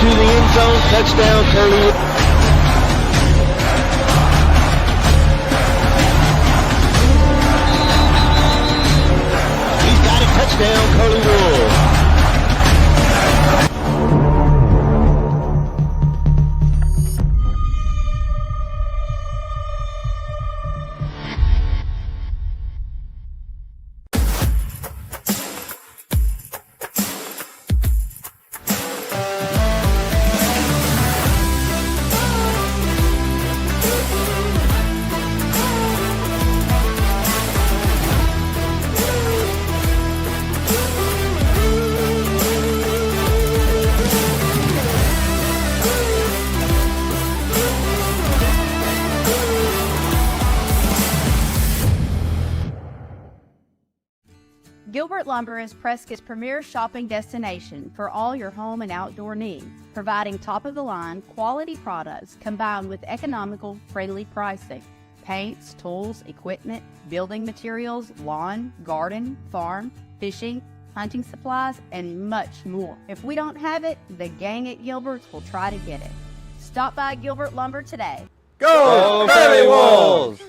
to the end zone. Touchdown, Curly. He's got it. Touchdown, Curly Wolves. Gilbert Lumber is Prescott's premier shopping destination for all your home and outdoor needs, providing top-of-the-line quality products combined with economical, friendly pricing. Paints, tools, equipment, building materials, lawn, garden, farm, fishing, hunting supplies, and much more. If we don't have it, the gang at Gilbert's will try to get it. Stop by Gilbert Lumber today. Go Curly Wolves!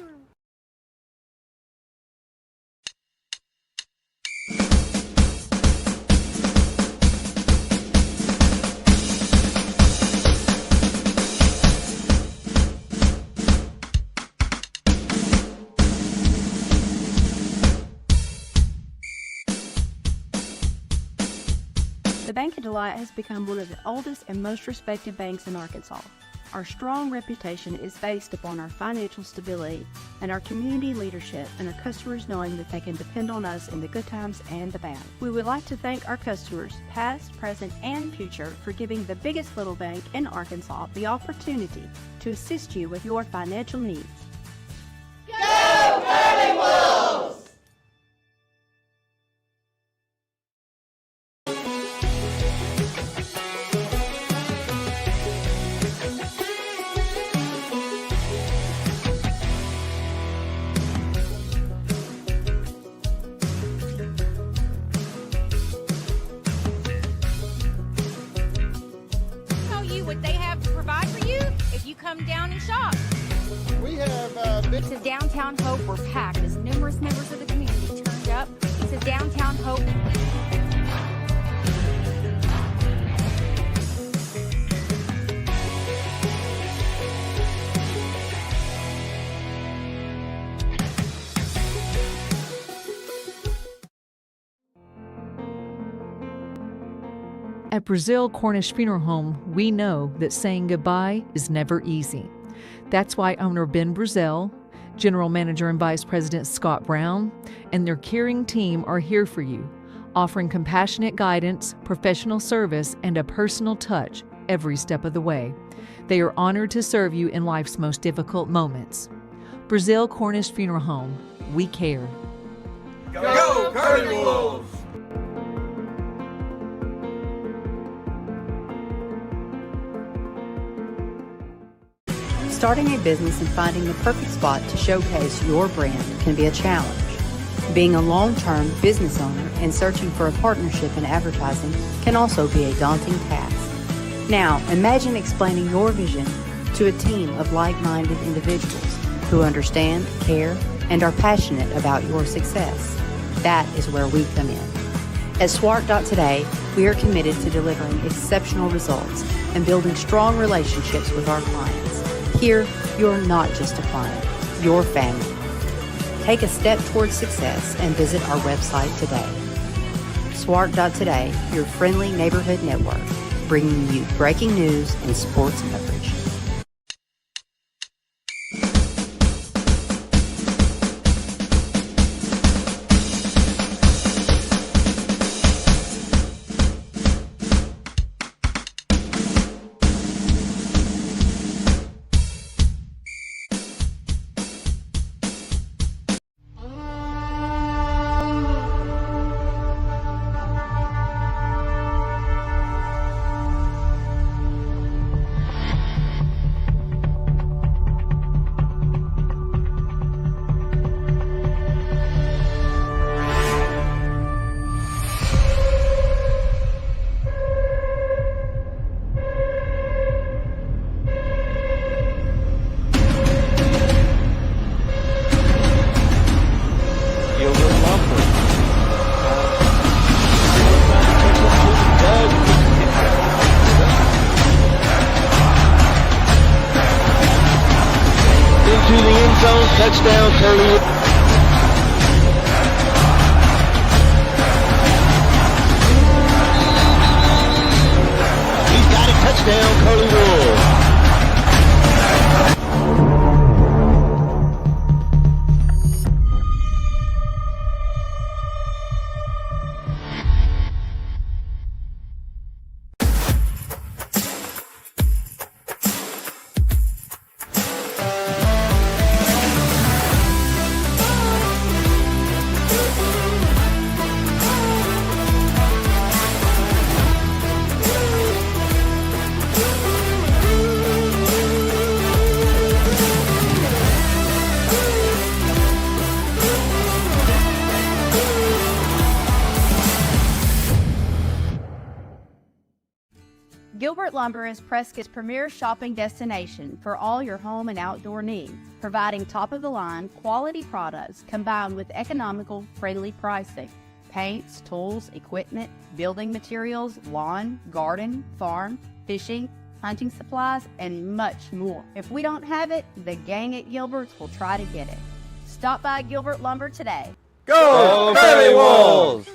The Bank of Delight has become one of the oldest and most respected banks in Arkansas. Our strong reputation is based upon our financial stability and our community leadership and our customers knowing that they can depend on us in the good times and the bad. We would like to thank our customers, past, present, and future, for giving the biggest little bank in Arkansas the opportunity to assist you with your financial needs. Go Curly Wolves! What they have to provide for you if you come down and shop. We have It's a downtown hope. We're packed as numerous members of the community turned up. It's a downtown hope. At Brazil Cornish Funeral Home, we know that saying goodbye is never easy. That's why owner Ben Brazil, General Manager and Vice President Scott Brown, and their caring team are here for you, offering compassionate guidance, professional service, and a personal touch every step of the way. They are honored to serve you in life's most difficult moments. Brazil Cornish Funeral Home, we care. Go Curly Wolves! Starting a business and finding the perfect spot to showcase your brand can be a challenge. Being a long-term business owner and searching for a partnership in advertising can also be a daunting task. Now, imagine explaining your vision to a team of like-minded individuals who understand, care, and are passionate about your success. That is where we come in. At Swart.Today, we are committed to delivering exceptional results and building strong relationships with our clients. Here, you're not just a client, you're family. Take a step towards success and visit our website today. Swart.Today, your friendly neighborhood network, bringing you breaking news and sports coverage. zone touchdown, Curly. He's got it, touchdown, Curly Wolves. Gilbert Lumber is Prescott's premier shopping destination for all your home and outdoor needs, providing top-of-the-line quality products combined with economical, friendly pricing. Paints, tools, equipment, building materials, lawn, garden, farm, fishing, hunting supplies, and much more. If we don't have it, the gang at Gilbert's will try to get it. Stop by Gilbert Lumber today. Go, Curly Wolves!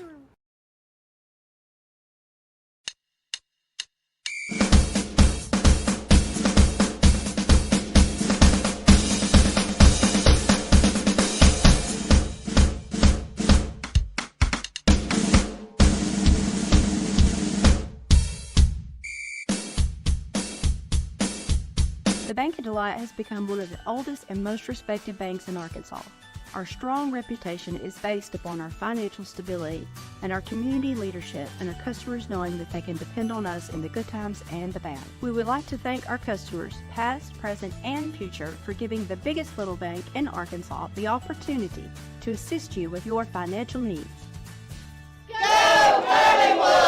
The Bank of Delight has become one of the oldest and most respected banks in Arkansas. Our strong reputation is based upon our financial stability and our community leadership and our customers knowing that they can depend on us in the good times and the bad. We would like to thank our customers, past, present, and future, for giving the biggest little bank in Arkansas the opportunity to assist you with your financial needs. Go, Curly Wolves!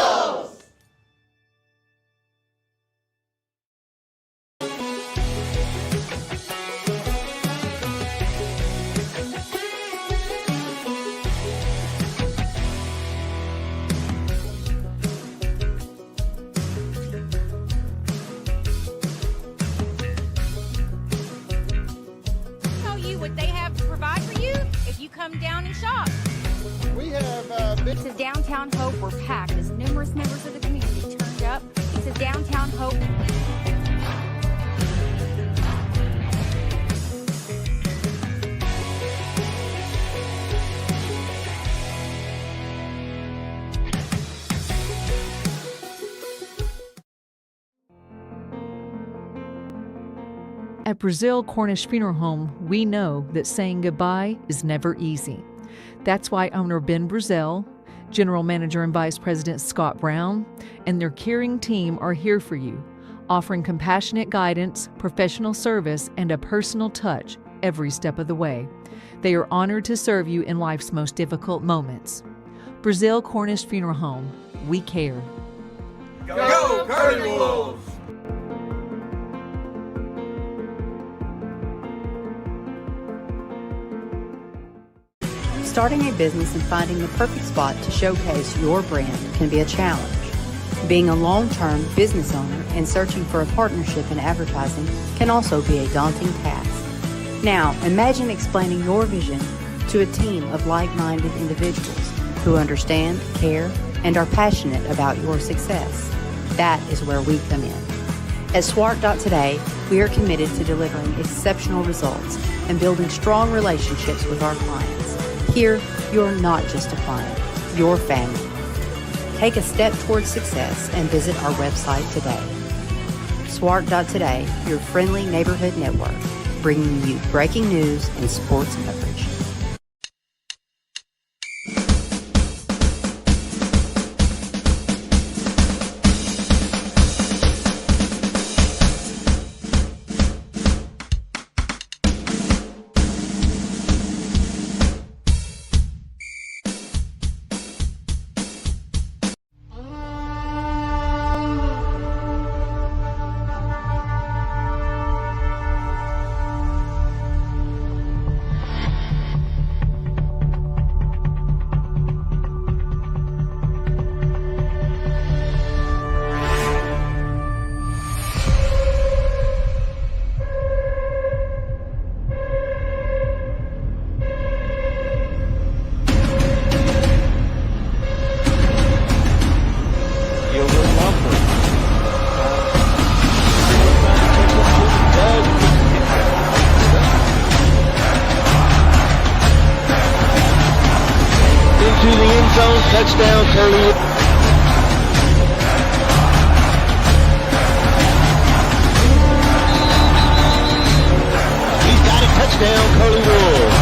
Tell you what they have to provide for you if you come down and shop. We have big This is Downtown Hope. We're packed as numerous members of the community turned up. It's a Downtown Hope. At Brazil Cornish Funeral Home, we know that saying goodbye is never easy. That's why owner Ben Brazil, General Manager and Vice President Scott Brown, and their caring team are here for you, offering compassionate guidance, professional service, and a personal touch every step of the way. They are honored to serve you in life's most difficult moments. Brazil Cornish Funeral Home, we care. Go, Curly Wolves! Starting a business and finding the perfect spot to showcase your brand can be a challenge. Being a long-term business owner and searching for a partnership in advertising can also be a daunting task. Now, imagine explaining your vision to a team of like-minded individuals who understand, care, and are passionate about your success. That is where we come in. At Swart.Today, we are committed to delivering exceptional results and building strong relationships with our clients. Here, you're not just a client, you're family. Take a step towards success and visit our website today. Swart.Today, your friendly neighborhood network, bringing you breaking news and sports coverage. Touchdown, Curly. He's got it. Touchdown, Curly Wolves.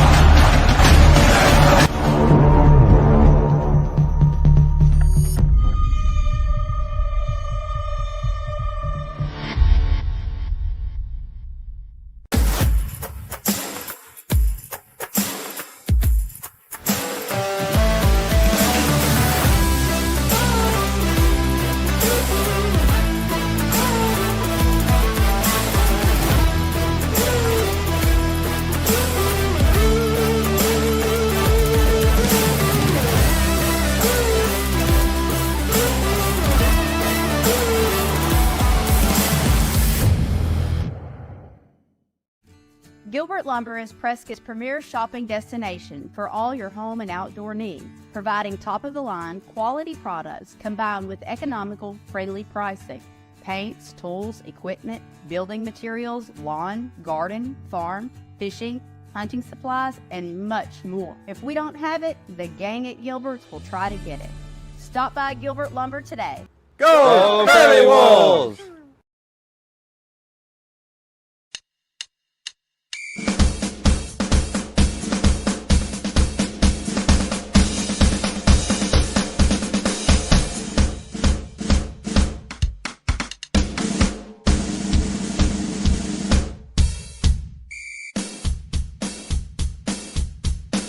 Gilbert Lumber is Prescott's premier shopping destination for all your home and outdoor needs, providing top-of-the-line quality products combined with economical, friendly pricing. Paints, tools, equipment, building materials, lawn, garden, farm, fishing, hunting supplies, and much more. If we don't have it, the gang at Gilbert's will try to get it. Stop by Gilbert Lumber today. Go, Curly Wolves!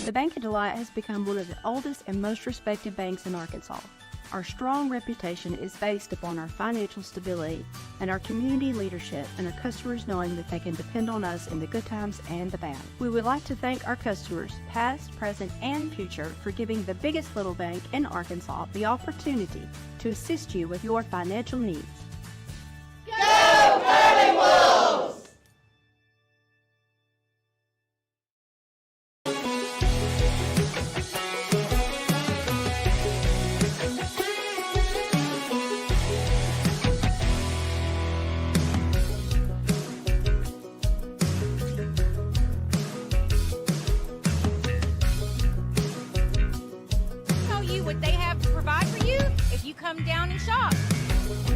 The Bank of Delight has become one of the oldest and most respected banks in Arkansas. Our strong reputation is based upon our financial stability and our community leadership and our customers knowing that they can depend on us in the good times and the bad. We would like to thank our customers, past, present, and future, for giving the biggest little bank in Arkansas the opportunity to assist you with your financial needs. Go Curly Wolves! Tell you what they have to provide for you if you come down and shop.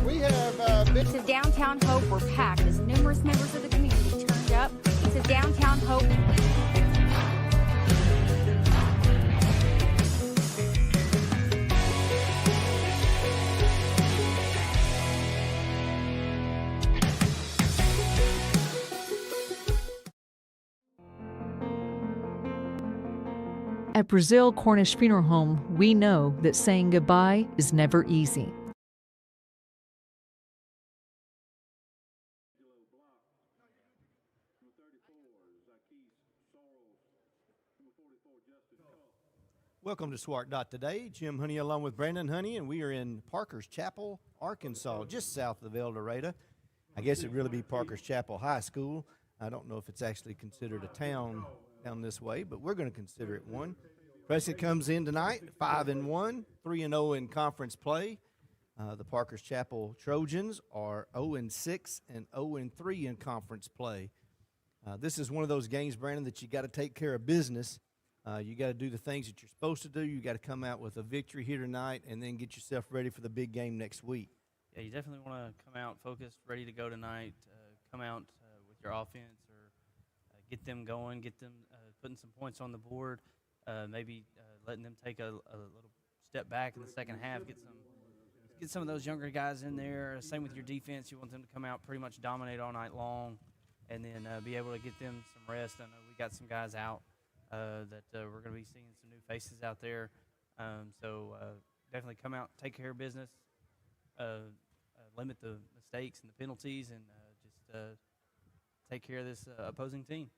We have been. It's a downtown hope we're packed as numerous members of the community turned up. It's a downtown hope. At Brazil Cornish Funeral Home, we know that saying goodbye is never easy. Welcome to Swart Dot Today. Jim Honey along with Brandon Honey, and we are in Parker's Chapel, Arkansas, just south of El Dorado. I guess it'd really be Parker's Chapel High School. I don't know if it's actually considered a town down this way, but we're going to consider it one. Prescott comes in tonight, 5-1, 3-0 in conference play. The Parker's Chapel Trojans are 0-6 and 0-3 in conference play. This is one of those games, Brandon, that you got to take care of business. You got to do the things that you're supposed to do. You got to come out with a victory here tonight and then get yourself ready for the big game next week. Yeah, you definitely want to come out focused, ready to go tonight. Come out with your offense or get them going, get them putting some points on the board, maybe letting them take a little step back in the second half, get some of those younger guys in there. Same with your defense. You want them to come out pretty much dominate all night long and then be able to get them some rest. I know we got some guys out that we're going to be seeing some new faces out there. So definitely come out, take care of business, limit the mistakes and the penalties, and just take care of this opposing team.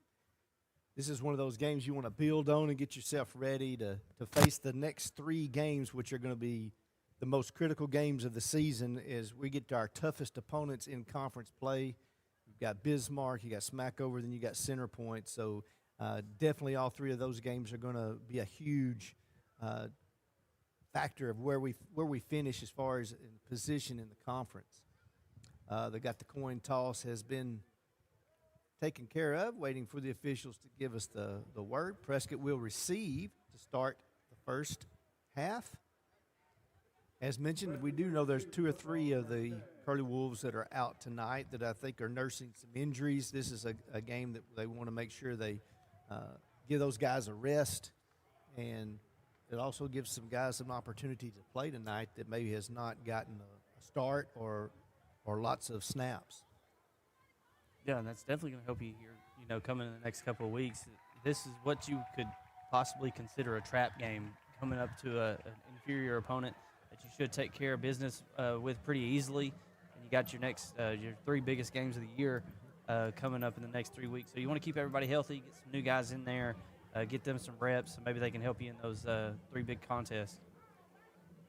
This is one of those games you want to build on and get yourself ready to face the next 3 games, which are going to be the most critical games of the season as we get to our toughest opponents in conference play. You've got Bismarck, you got Smackover, then you got Center Point. So definitely all 3 of those games are going to be a huge factor of where we finish as far as in position in the conference. They got the coin toss has been taken care of, waiting for the officials to give us the word. Prescott will receive to start the first half. As mentioned, we do know there's 2 or 3 of the Curly Wolves that are out tonight that I think are nursing some injuries. This is a game that they want to make sure they give those guys a rest, and it also gives some guys some opportunity to play tonight that maybe has not gotten a start or lots of snaps. Yeah, and that's definitely going to help you here, coming in the next couple of weeks. This is what you could possibly consider a trap game, coming up to an inferior opponent that you should take care of business with pretty easily. And you got your 3 biggest games of the year coming up in the next 3 weeks. So you want to keep everybody healthy, get some new guys in there, get them some reps, and maybe they can help you in those 3 big contests.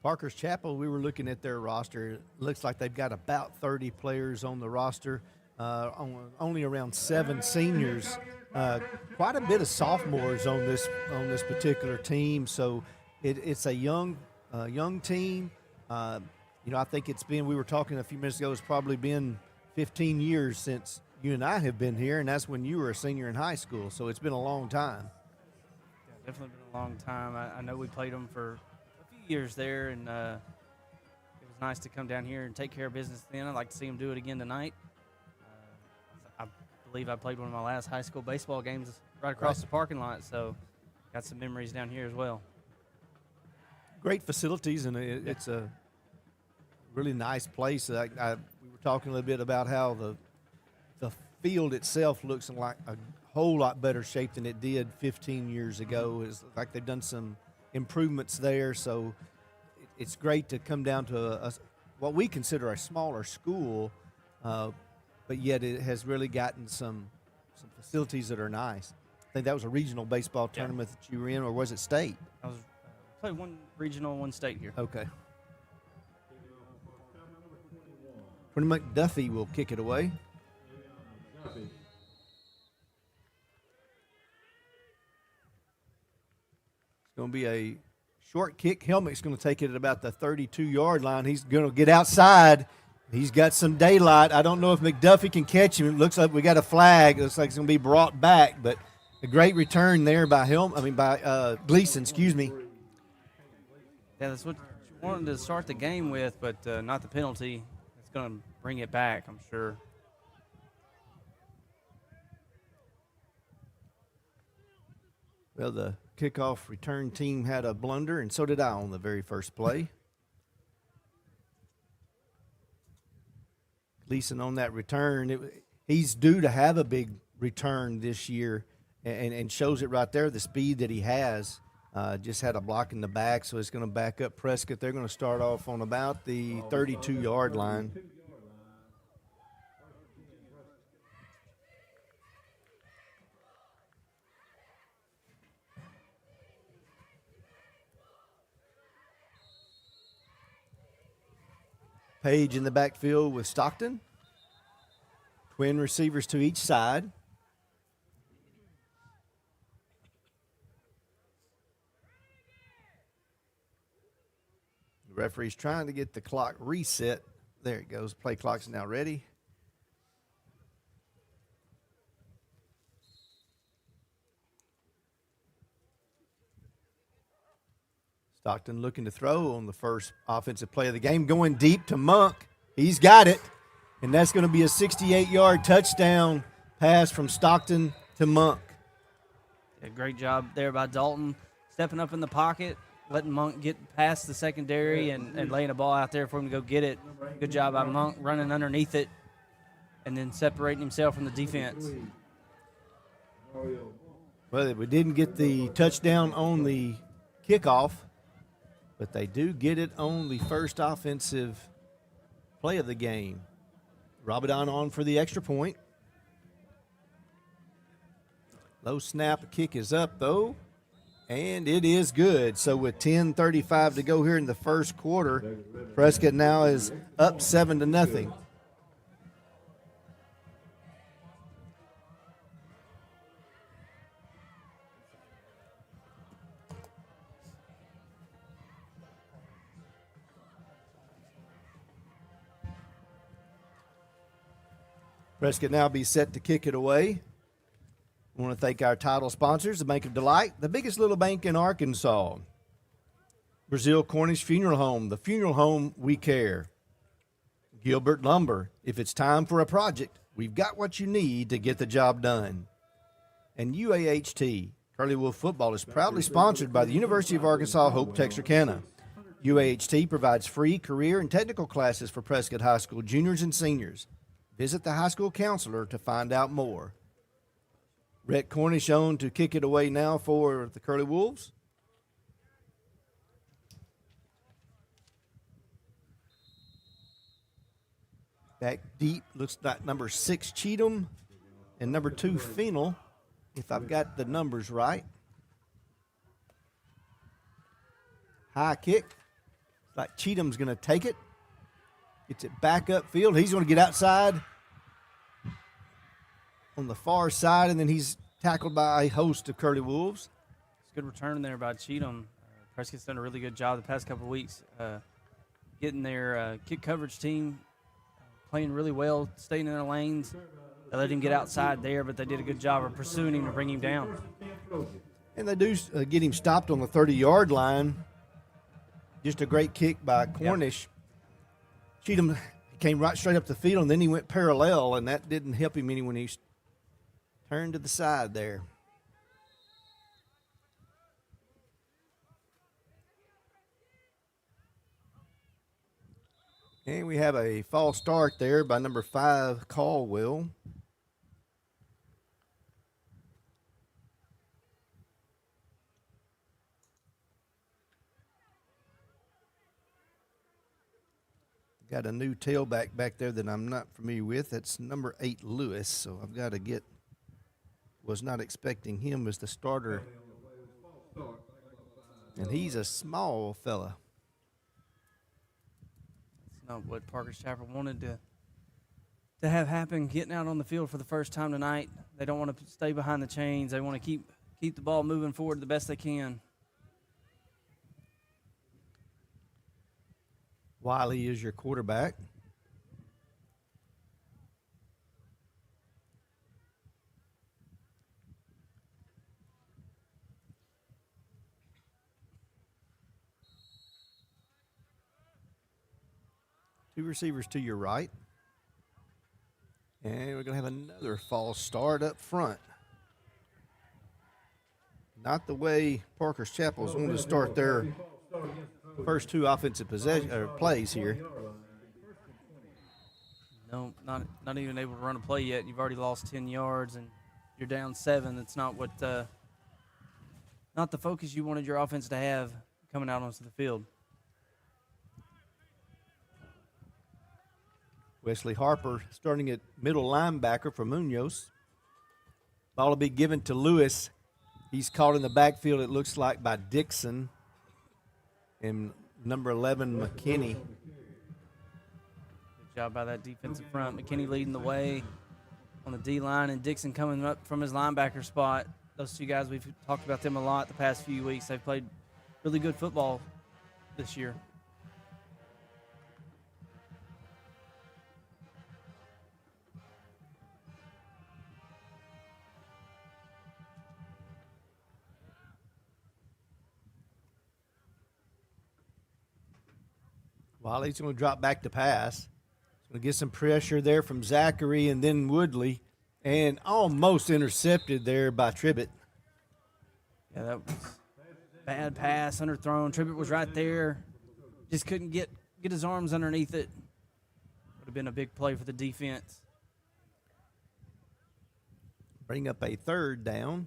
Parker's Chapel, we were looking at their roster. It looks like they've got about 30 players on the roster, only around 7 seniors. Quite a bit of sophomores on this particular team. So it's a young team. I think we were talking a few minutes ago, it's probably been 15 years since you and I have been here, and that's when you were a senior in high school. So it's been a long time. Yeah, definitely been a long time. I know we played them for a few years there, and it was nice to come down here and take care of business then. I'd like to see them do it again tonight. I believe I played one of my last high school baseball games right across the parking lot, so got some memories down here as well. Great facilities, and it's a really nice place. We were talking a little bit about how the field itself looks in like a whole lot better shape than it did 15 years ago. It's like they've done some improvements there, so it's great to come down to what we consider a smaller school, but yet it has really gotten some facilities that are nice. I think that was a regional baseball tournament that you were in, or was it state? I was played one regional, one state here. Okay. Quinn McDuffie will kick it away. It's going to be a short kick. Helmick's going to take it at about the 32-yard line. He's going to get outside. He's got some daylight. I don't know if McDuffie can catch him. It looks like we got a flag. It looks like it's going to be brought back, but a great return there by Gleason, excuse me. Yeah, that's what you wanted to start the game with, but not the penalty. It's going to bring it back, I'm sure. Well, the kickoff return team had a blunder, and so did I on the very first play. Gleason on that return, he's due to have a big return this year, and shows it right there, the speed that he has. Just had a block in the back, so it's going to back up Prescott. They're going to start off on about the 32-yard line. Page in the backfield with Stockton. Twin receivers to each side. The referee's trying to get the clock reset. There it goes. Play clock's now ready. Stockton looking to throw on the first offensive play of the game, going deep to Monk. He's got it, and that's going to be a 68-yard touchdown pass from Stockton to Monk. Yeah, great job there by Dalton, stepping up in the pocket, letting Monk get past the secondary and laying a ball out there for him to go get it. Good job by Monk running underneath it and then separating himself from the defense. Well, we didn't get the touchdown on the kickoff, but they do get it on the first offensive play of the game. Rabadon on for the extra point. Low snap, kick is up though, and it is good. So with 10:35 to go here in the first quarter, Prescott now is up 7-0. Prescott now be set to kick it away. I want to thank our title sponsors, the Bank of Delight, the biggest little bank in Arkansas. Brazil Cornish Funeral Home, the funeral home we care. Gilbert Lumber, if it's time for a project, we've got what you need to get the job done. And UAHT, Curly Wolf Football, is proudly sponsored by the University of Arkansas Hope Texarkana. UAHT provides free career and technical classes for Prescott High School juniors and seniors. Visit the high school counselor to find out more. Rhett Cornish on to kick it away now for the Curly Wolves. Back deep, looks like number 6 Cheatham and number 2 Fennel, if I've got the numbers right. High kick, like Cheatham's going to take it. Gets it back upfield. He's going to get outside on the far side, and then he's tackled by a host of Curly Wolves. It's a good return there by Cheatham. Prescott's done a really good job the past couple of weeks getting their kick coverage team playing really well, staying in their lanes. They let him get outside there, but they did a good job of pursuing him to bring him down. And they do get him stopped on the 30-yard line. Just a great kick by Cornish. Yep. Cheatham came right straight up the field, and then he went parallel, and that didn't help him any when he turned to the side there. And we have a false start there by number 5, Caldwell. Got a new tailback back there that I'm not familiar with. That's number 8, Lewis. So I've got to get, was not expecting him as the starter. And he's a small fella. Not what Parker's Chapel wanted to have happen, getting out on the field for the first time tonight. They don't want to stay behind the chains. They want to keep the ball moving forward the best they can. Wiley is your quarterback. Two receivers to your right. And we're going to have another false start up front. Not the way Parker's Chapel's wanted to start their first 2 offensive plays here. No, not even able to run a play yet. You've already lost 10 yards and you're down 7. That's not what not the focus you wanted your offense to have coming out onto the field. Wesley Harper starting at middle linebacker for Munoz. Ball will be given to Lewis. He's caught in the backfield, it looks like, by Dixon and number 11, McKinney. Good job by that defensive front. McKinney leading the way on the D-line, and Dixon coming up from his linebacker spot. Those 2 guys, we've talked about them a lot the past few weeks. They've played really good football this year. Wiley's going to drop back to pass. He's going to get some pressure there from Zachary and then Woodley, and almost intercepted there by Tribbett. Yeah, that was bad pass, underthrown. Tribbett was right there. Just couldn't get his arms underneath it. Would have been a big play for the defense. Bring up a 3rd down.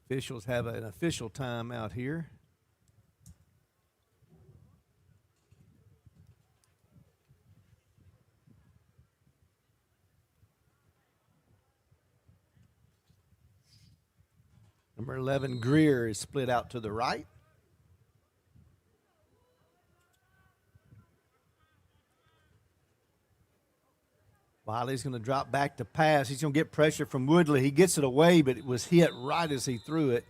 Officials have an official timeout here. Number 11, Greer, is split out to the right. Wiley's going to drop back to pass. He's going to get pressure from Woodley. He gets it away, but it was hit right as he threw it.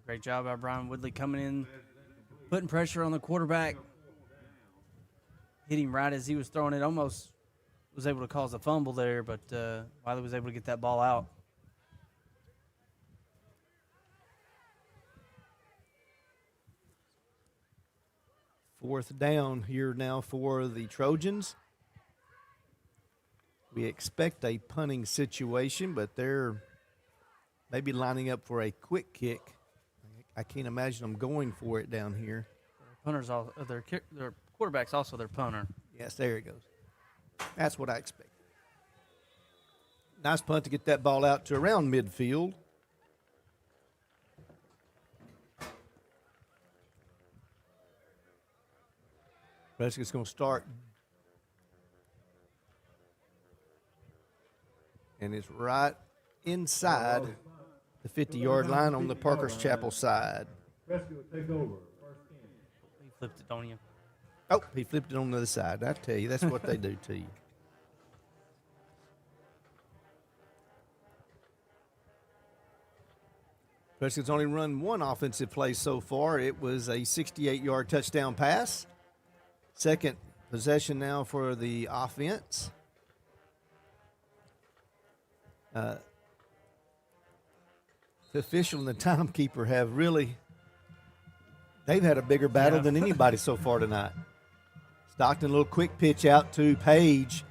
Great job by Brian Woodley coming in, putting pressure on the quarterback. hit him right as he was throwing it. Almost was able to cause a fumble there, but Wiley was able to get that ball out. Fourth down here now for the Trojans. We expect a punting situation, but they're maybe lining up for a quick kick. I can't imagine them going for it down here. Punters, their quarterback's also their punter. Yes, there it goes. That's what I expect. Nice punt to get that ball out to around midfield. Prescott's going to start. And it's right inside the 50-yard line on the Parker's Chapel side. Prescott will take over. He flipped it on you. Oh, he flipped it on the other side. I tell you, that's what they do to you. Prescott's only run one offensive play so far. It was a 68-yard touchdown pass. Second possession now for the offense. The official and the timekeeper have really, they've had a bigger battle than anybody so far tonight. Stockton, a little quick pitch out to Page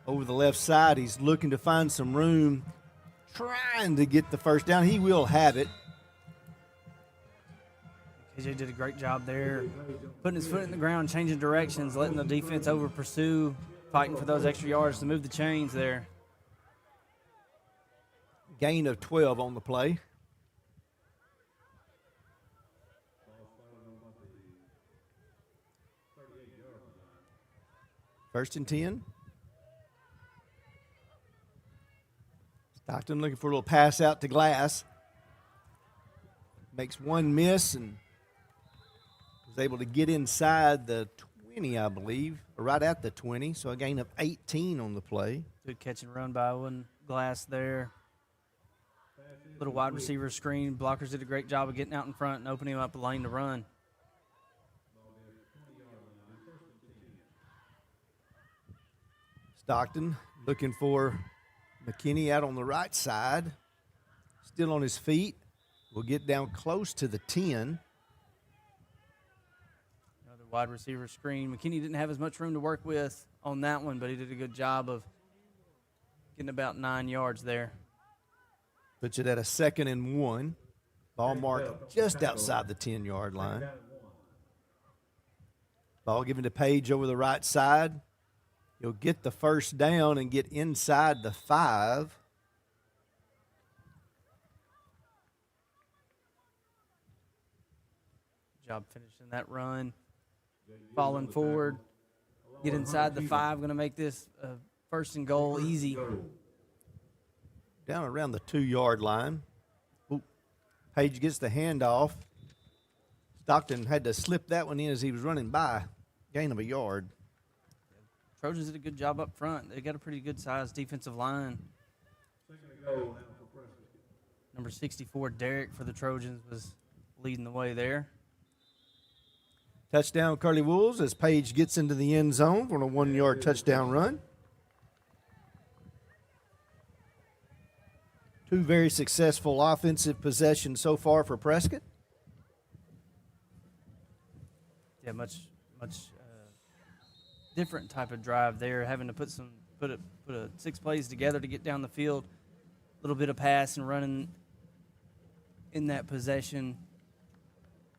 over the left side. He's looking to find some room, trying to get the first down. He will have it. KJ did a great job there, putting his foot in the ground, changing directions, letting the defense over pursue, fighting for those extra yards to move the chains there. Gain of 12 on the play. First and 10. Stockton looking for a little pass out to Glass. Makes one miss and was able to get inside the 20, I believe, or right at the 20. So a gain of 18 on the play. Good catch and run by Owen Glass there. Little wide receiver screen. Blockers did a great job of getting out in front and opening up a lane to run. Stockton looking for McKinney out on the right side. Still on his feet. Will get down close to the 10. Another wide receiver screen. McKinney didn't have as much room to work with on that one, but he did a good job of getting about 9 yards there. Puts it at a 2nd and 1. Ball marked just outside the 10-yard line. Ball given to Page over the right side. He'll get the first down and get inside the 5. Job finishing that run. Falling forward. Get inside the 5. Going to make this first and goal easy. Down around the 2-yard line. Ooh. Page gets the handoff. Stockton had to slip that one in as he was running by. Gain of a yard. Trojans did a good job up front. They got a pretty good-sized defensive line. Number 64, Derek, for the Trojans, was leading the way there. Touchdown, Curly Wolves, as Page gets into the end zone for a 1-yard touchdown run. Two very successful offensive possessions so far for Prescott. Yeah, much different type of drive there, having to put a 6 plays together to get down the field. A little bit of pass and running in that possession.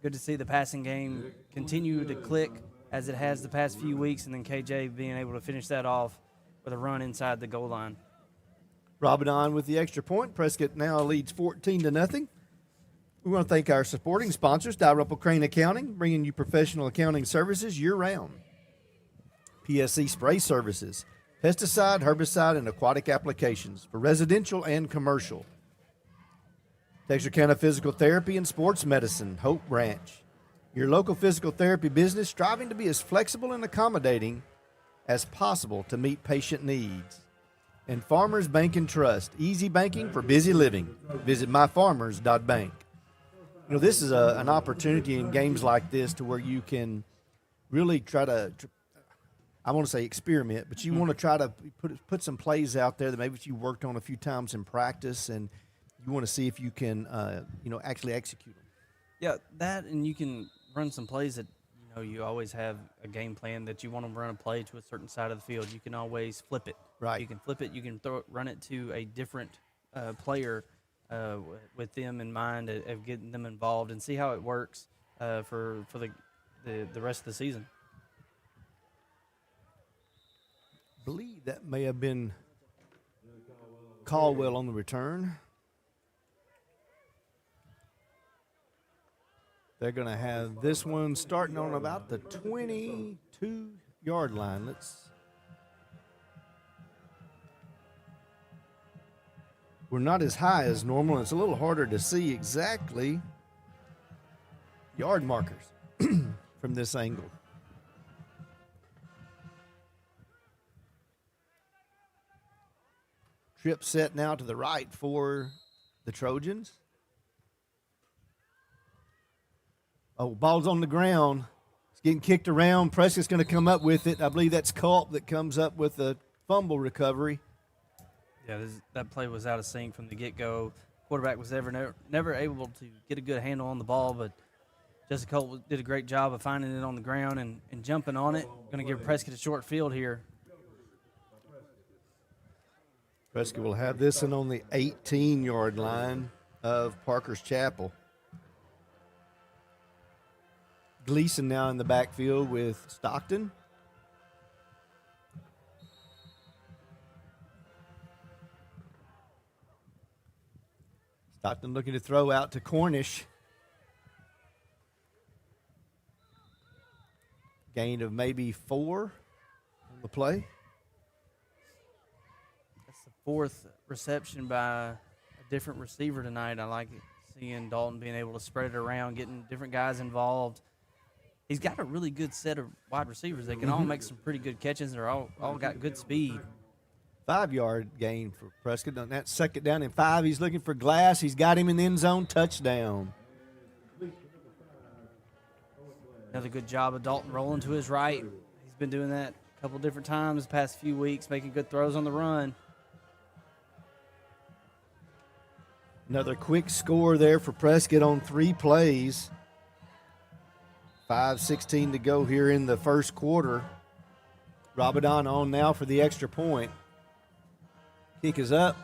Good to see the passing game continue to click as it has the past few weeks, and then KJ being able to finish that off with a run inside the goal line. Robinson with the extra point. Prescott now leads 14-0. We want to thank our supporting sponsors, Dalrymple Crane Accounting, bringing you professional accounting services year-round. PSC Spray Services, pesticide, herbicide, and aquatic applications for residential and commercial. Texarkana Physical Therapy and Sports Medicine, Hope Branch. Your local physical therapy business striving to be as flexible and accommodating as possible to meet patient needs. And Farmers Bank and Trust, easy banking for busy living. Visit myfarmers.bank. You know, this is an opportunity in games like this to where you can really try to I want to say experiment, but you want to try to put some plays out there that maybe you worked on a few times in practice, and you want to see if you can, actually execute them. Yeah, that, and you can run some plays that, you always have a game plan that you want to run a play to a certain side of the field. You can always flip it. Right. You can flip it. You can run it to a different player with them in mind of getting them involved and see how it works for the rest of the season. I believe that may have been Caldwell on the return. They're going to have this one starting on about the 22-yard line. We're not as high as normal. It's a little harder to see exactly yard markers from this angle. Trip set now to the right for the Trojans. Oh, ball's on the ground. It's getting kicked around. Prescott's going to come up with it. I believe that's Culp that comes up with the fumble recovery. Yeah, that play was out of sync from the get-go. Quarterback was never able to get a good handle on the ball, but Jessica Culp did a great job of finding it on the ground and jumping on it. Going to give Prescott a short field here. Prescott will have this one on the 18-yard line of Parker's Chapel. Gleason now in the backfield with Stockton. Stockton looking to throw out to Cornish. Gain of maybe 4 on the play. That's the 4th reception by a different receiver tonight. I like it, seeing Dalton being able to spread it around, getting different guys involved. He's got a really good set of wide receivers. They can all make some pretty good catches. They're all got good speed. 5-yard gain for Prescott. On that 2nd down and 5, he's looking for Glass. He's got him in the end zone. Touchdown. Another good job of Dalton rolling to his right. He's been doing that a couple different times the past few weeks, making good throws on the run. Another quick score there for Prescott on 3 plays. 5:16 to go here in the first quarter. Rabadon on now for the extra point. Kick is up,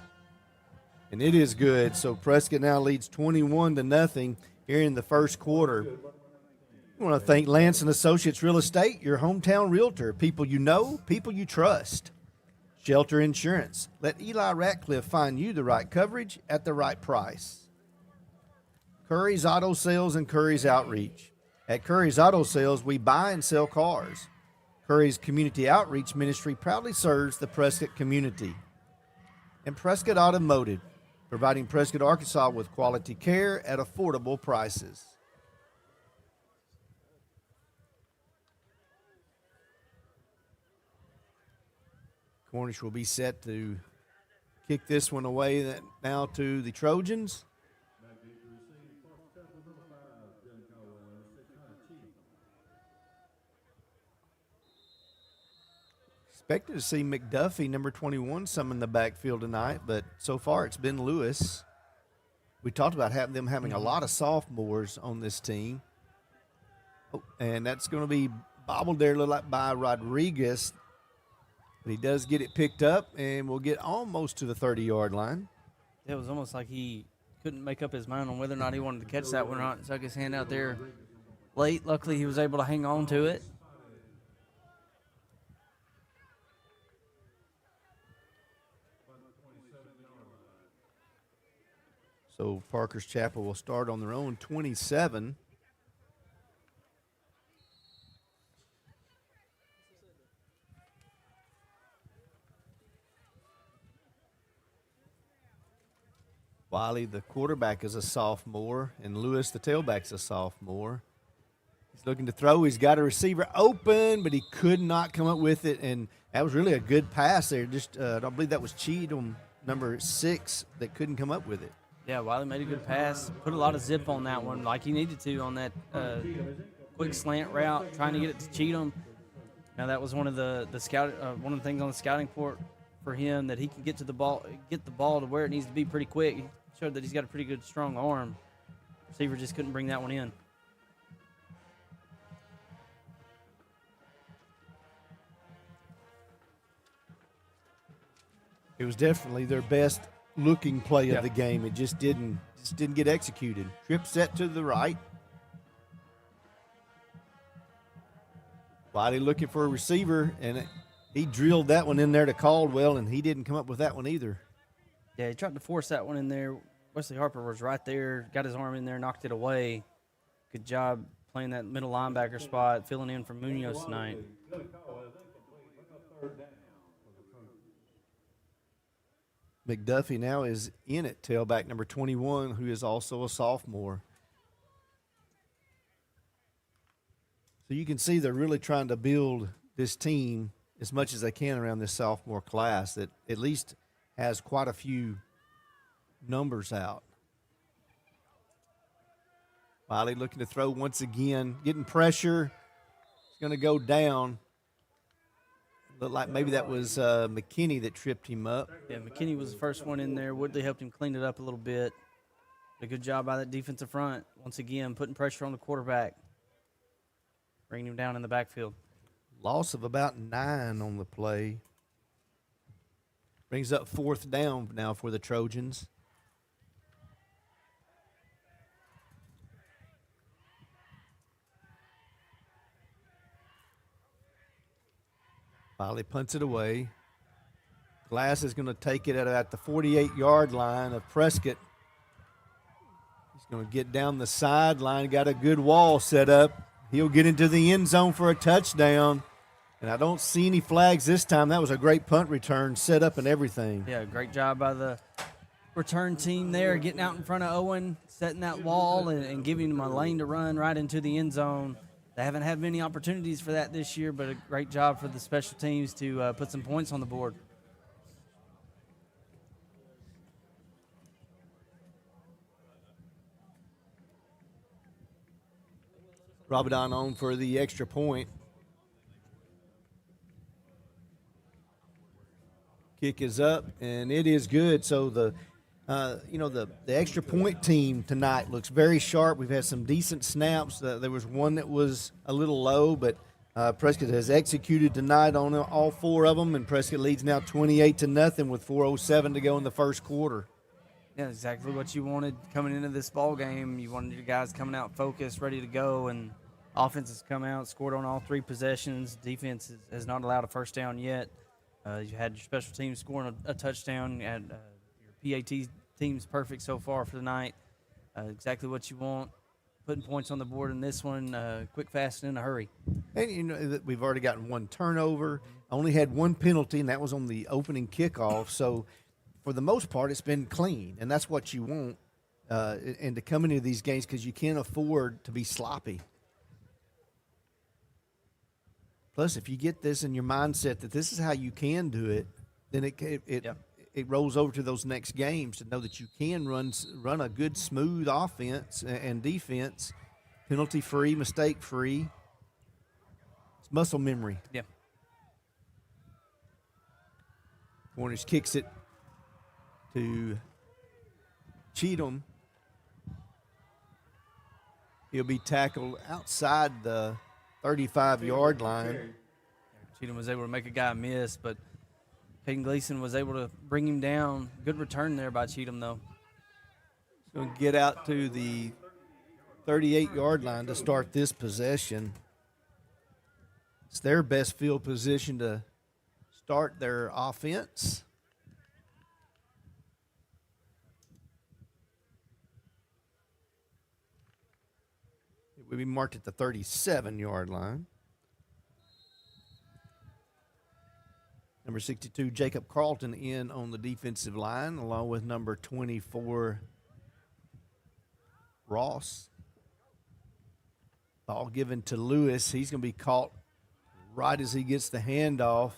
and it is good. So Prescott now leads 21-0 here in the first quarter. I want to thank Lance and Associates Real Estate, your hometown realtor. People you know, people you trust. Shelter Insurance. Let Eli Ratcliffe find you the right coverage at the right price. Curry's Auto Sales and Curry's Outreach. At Curry's Auto Sales, we buy and sell cars. Curry's Community Outreach Ministry proudly serves the Prescott community. And Prescott Automotive, providing Prescott, Arkansas with quality care at affordable prices. Cornish will be set to kick this one away now to the Trojans. Expected to see McDuffie, number 21, some in the backfield tonight, but so far it's been Lewis. We talked about them having a lot of sophomores on this team. Oh, and that's going to be bobbled there a little like by Rodriguez. But he does get it picked up, and we'll get almost to the 30-yard line. It was almost like he couldn't make up his mind on whether or not he wanted to catch that one or not. Stuck his hand out there late. Luckily, he was able to hang on to it. So Parker's Chapel will start on their own 27. Wiley, the quarterback, is a sophomore, and Lewis, the tailback's a sophomore. He's looking to throw. He's got a receiver open, but he could not come up with it, and that was really a good pass there. I believe that was Cheatham, number 6, that couldn't come up with it. Yeah, Wiley made a good pass. Put a lot of zip on that one like he needed to on that quick slant route, trying to get it to Cheatham. Now that was one of the one of the things on the scouting report for him, that he can get the ball to where it needs to be pretty quick. He showed that he's got a pretty good strong arm. Receiver just couldn't bring that one in. It was definitely their best looking play of the game. It just didn't get executed. Trip set to the right. Wiley looking for a receiver, and he drilled that one in there to Caldwell, and he didn't come up with that one either. Yeah, he tried to force that one in there. Wesley Harper was right there, got his arm in there, knocked it away. Good job playing that middle linebacker spot, filling in for Munoz tonight. McDuffie now is in at tailback number 21, who is also a sophomore. So you can see they're really trying to build this team as much as they can around this sophomore class that at least has quite a few numbers out. Wiley looking to throw once again, getting pressure. He's going to go down. Looked like maybe that was McKinney that tripped him up. Yeah, McKinney was the first one in there. Woodley helped him clean it up a little bit. A good job by that defensive front. Once again, putting pressure on the quarterback. Bringing him down in the backfield. Loss of about 9 on the play. Brings up 4th down now for the Trojans. Wiley punts it away. Glass is going to take it at the 48-yard line of Prescott. He's going to get down the sideline. Got a good wall set up. He'll get into the end zone for a touchdown. And I don't see any flags this time. That was a great punt return, set up and everything. Yeah, great job by the return team there, getting out in front of Owen, setting that wall and giving him a lane to run right into the end zone. They haven't had many opportunities for that this year, but a great job for the special teams to put some points on the board. Rabadon on for the extra point. Kick is up, and it is good. So the extra point team tonight looks very sharp. We've had some decent snaps. There was one that was a little low, but Prescott has executed tonight on all 4 of them, and Prescott leads now 28-0 with 4:07 to go in the first quarter. Yeah, exactly what you wanted coming into this ball game. You wanted your guys coming out focused, ready to go, and offense has come out, scored on all 3 possessions. Defense has not allowed a first down yet. You had your special teams scoring a touchdown. You had your PAT team's perfect so far for tonight. Exactly what you want. Putting points on the board in this one, quick, fast, and in a hurry. And you know that we've already gotten 1 turnover. Only had 1 penalty, and that was on the opening kickoff. So for the most part, it's been clean, and that's what you want. And to come into these games, because you can't afford to be sloppy. Plus, if you get this in your mindset that this is how you can do it, then it rolls over to those next games to know that you can run a good, smooth offense and defense, penalty-free, mistake-free. It's muscle memory. Yeah. Cornish kicks it to Cheatham. He'll be tackled outside the 35-yard line. Cheatham was able to make a guy miss, but Caden Gleason was able to bring him down. Good return there by Cheatham, though. He's going to get out to the 38-yard line to start this possession. It's their best field position to start their offense. It will be marked at the 37-yard line. Number 62, Jacob Carlton, in on the defensive line, along with number 24, Ross. Ball given to Lewis. He's going to be caught right as he gets the handoff,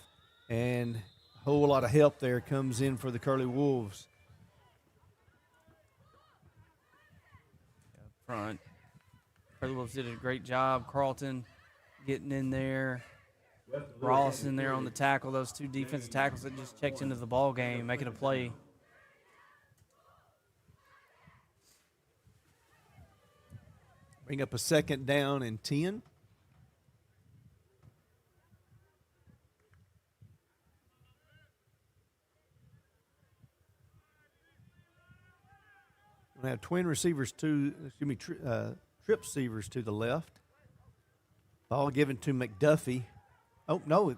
and a whole lot of help there comes in for the Curly Wolves. Up front. Curly Wolves did a great job. Carlton getting in there, Ross in there on the tackle, those two defensive tackles that just checked into the ball game, making a play. Bring up a 2nd down and 10. We have twin receivers trip receivers to the left. Ball given to McDuffie. Oh, no.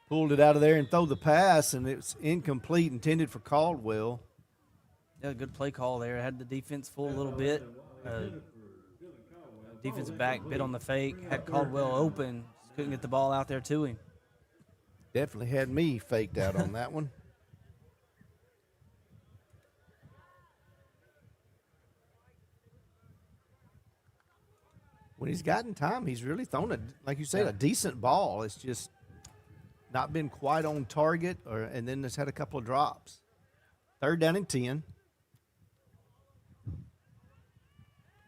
Pulled it out of there and throw the pass, and it's incomplete, intended for Caldwell. Yeah, good play call there. Had the defense full a little bit. Defensive back bit on the fake. Had Caldwell open. Just couldn't get the ball out there to him. Definitely had me faked out on that one. When he's gotten time, he's really thrown like you said, a decent ball. It's just not been quite on target, and then it's had a couple of drops. 3rd down and 10.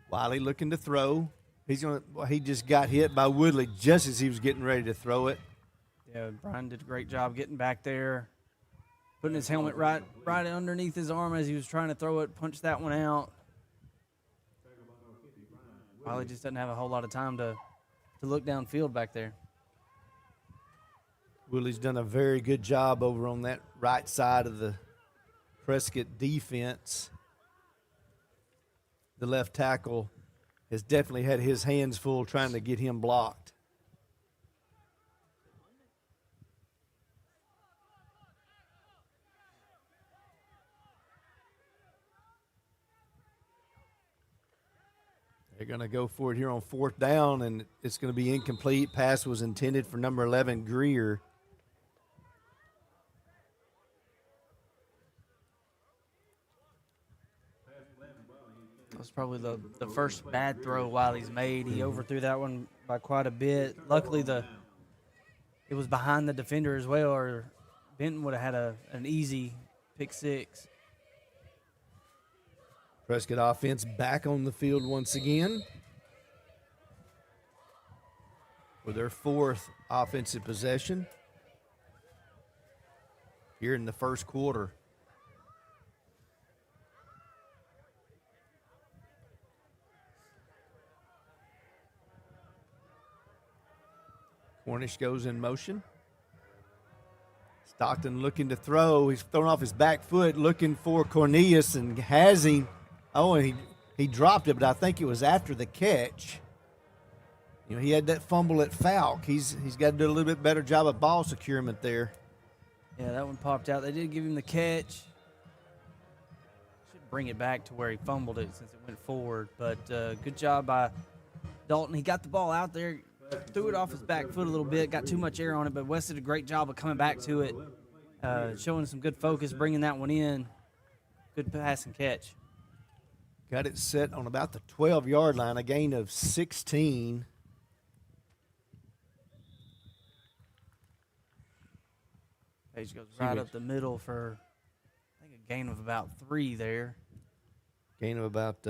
Wiley looking to throw. He just got hit by Woodley just as he was getting ready to throw it. Yeah, Brian did a great job getting back there, putting his helmet right underneath his arm as he was trying to throw it, punch that one out. Wiley just doesn't have a whole lot of time to look downfield back there. Willie's done a very good job over on that right side of the Prescott defense. The left tackle has definitely had his hands full trying to get him blocked. They're going to go for it here on 4th down, and it's going to be incomplete. Pass was intended for number 11, Greer. That was probably the first bad throw Wiley's made. He overthrew that one by quite a bit. Luckily, it was behind the defender as well, or Benton would have had an easy pick 6. Prescott offense back on the field once again for their 4th offensive possession here in the first quarter. Cornish goes in motion. Stockton looking to throw. He's thrown off his back foot, looking for Cornelius, and has him. Oh, and he dropped it, but I think it was after the catch. You know, he had that fumble at Falk. He's got to do a little bit better job of ball securement there. Yeah, that one popped out. They did give him the catch. Should bring it back to where he fumbled it since it went forward. But good job by Dalton. He got the ball out there, threw it off his back foot a little bit, got too much air on it, but West did a great job of coming back to it, showing some good focus, bringing that one in. Good pass and catch. Got it set on about the 12-yard line, a gain of 16. Page goes right up the middle for, I think, a gain of about 3 there. Gain of about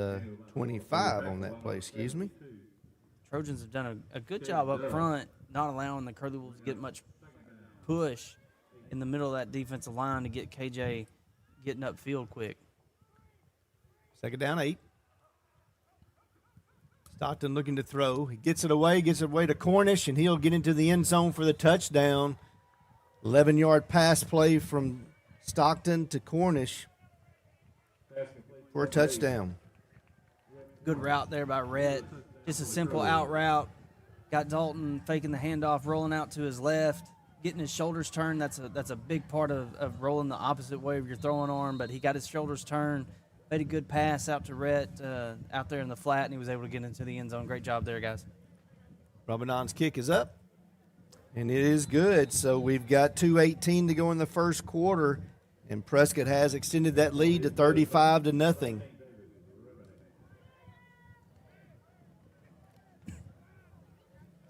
25 on that play, excuse me. Trojans have done a good job up front, not allowing the Curly Wolves to get much push in the middle of that defensive line to get KJ getting upfield quick. 2nd down, 8. Stockton looking to throw. He gets it away to Cornish, and he'll get into the end zone for the touchdown. 11-yard pass play from Stockton to Cornish for a touchdown. Good route there by Rhett. Just a simple out route. Got Dalton faking the handoff, rolling out to his left, getting his shoulders turned. That's a big part of rolling the opposite way of your throwing arm, but he got his shoulders turned. Made a good pass out to Rhett out there in the flat, and he was able to get into the end zone. Great job there, guys. Robinon's kick is up, and it is good. So we've got 2:18 to go in the first quarter, and Prescott has extended that lead to 35-0.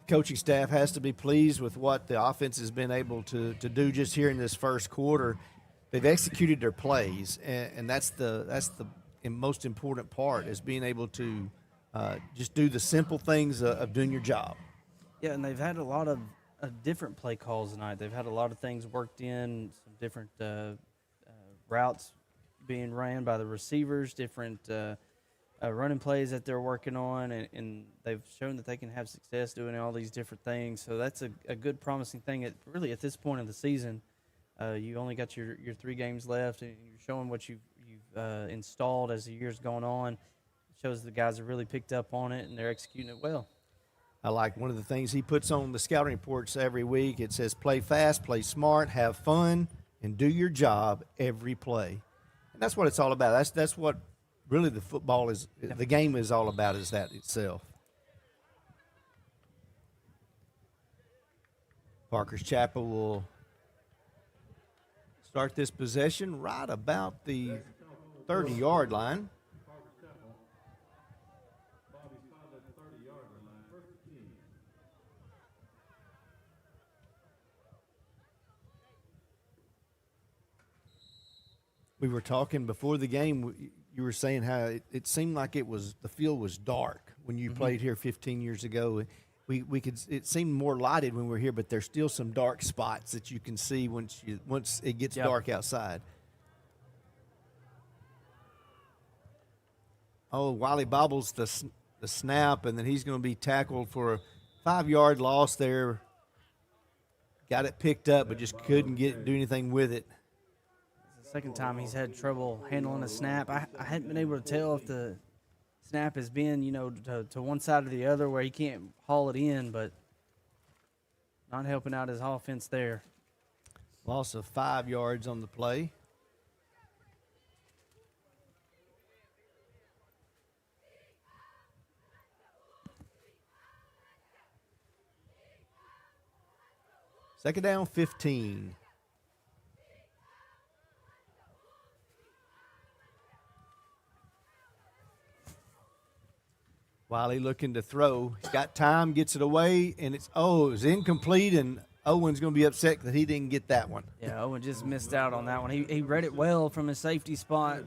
Coaching staff has to be pleased with what the offense has been able to do just here in this first quarter. They've executed their plays, and that's the most important part, is being able to just do the simple things of doing your job. Yeah, and they've had a lot of different play calls tonight. They've had a lot of things worked in, some different routes being ran by the receivers, different running plays that they're working on, and they've shown that they can have success doing all these different things. So that's a good promising thing. Really, at this point of the season, you only got your 3 games left, and you're showing what you've installed as the year's gone on. It shows the guys have really picked up on it, and they're executing it well. I like one of the things he puts on the scouting reports every week. It says play fast, play smart, have fun, and do your job every play. And that's what it's all about. That's what really the football is, the game is all about, is that itself. Parker's Chapel will start this possession right about the 30-yard line. We were talking before the game. You were saying how it seemed like the field was dark when you played here 15 years ago. It seemed more lighted when we were here, but there's still some dark spots that you can see once it gets dark outside. Oh, Wiley bobbles the snap, and then he's going to be tackled for a 5-yard loss there. Got it picked up, but just couldn't do anything with it. Second time he's had trouble handling a snap. I hadn't been able to tell if the snap has been, to one side or the other where he can't haul it in, but not helping out his offense there. Loss of 5 yards on the play. Second down, 15. Wiley looking to throw. He's got time, gets it away, and it was incomplete, and Owen's going to be upset that he didn't get that one. Yeah, Owen just missed out on that one. He read it well from his safety spot.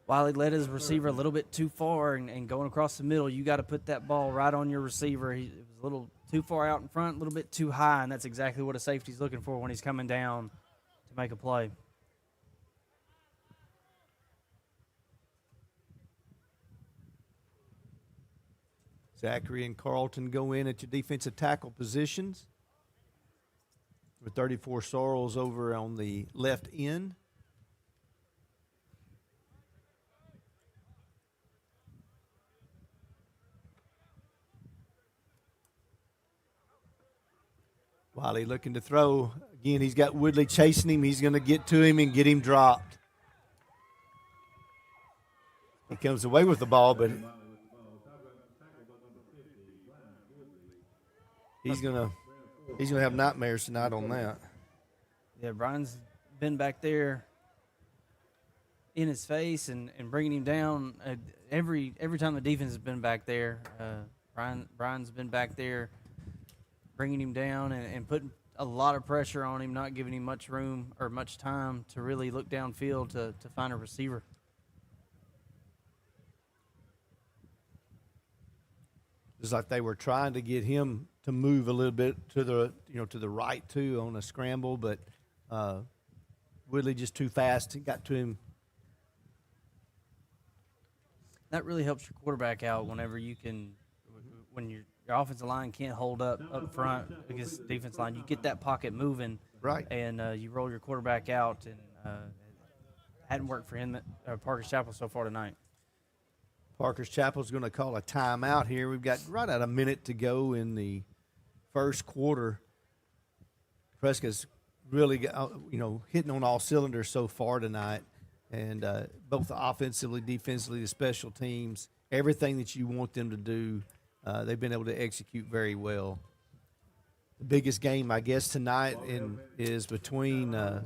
Wiley led his receiver a little bit too far, and going across the middle, you got to put that ball right on your receiver. It was a little too far out in front, a little bit too high, and that's exactly what a safety's looking for when he's coming down to make a play. Zachary and Carlton go in at your defensive tackle positions. With 34 Sorrels over on the left end. Wiley looking to throw. Again, he's got Woodley chasing him. He's going to get to him and get him dropped. He comes away with the ball, but he's gonna have nightmares tonight on that. Yeah, Brian's been back there in his face and bringing him down every time the defense has been back there. Brian's been back there bringing him down and putting a lot of pressure on him, not giving him much room or much time to really look downfield to find a receiver. It's like they were trying to get him to move a little bit to the right too on a scramble, but Woodley just too fast. He got to him. That really helps your quarterback out when your offensive line can't hold up front against the defense line. You get that pocket moving, right, and you roll your quarterback out, and it hadn't worked for him at Parker's Chapel so far tonight. Parker's Chapel is going to call a timeout here. We've got right at a minute to go in the first quarter. Prescott's really hitting on all cylinders so far tonight, and both offensively, defensively, the special teams, everything that you want them to do, they've been able to execute very well. The biggest game, I guess, tonight is between, I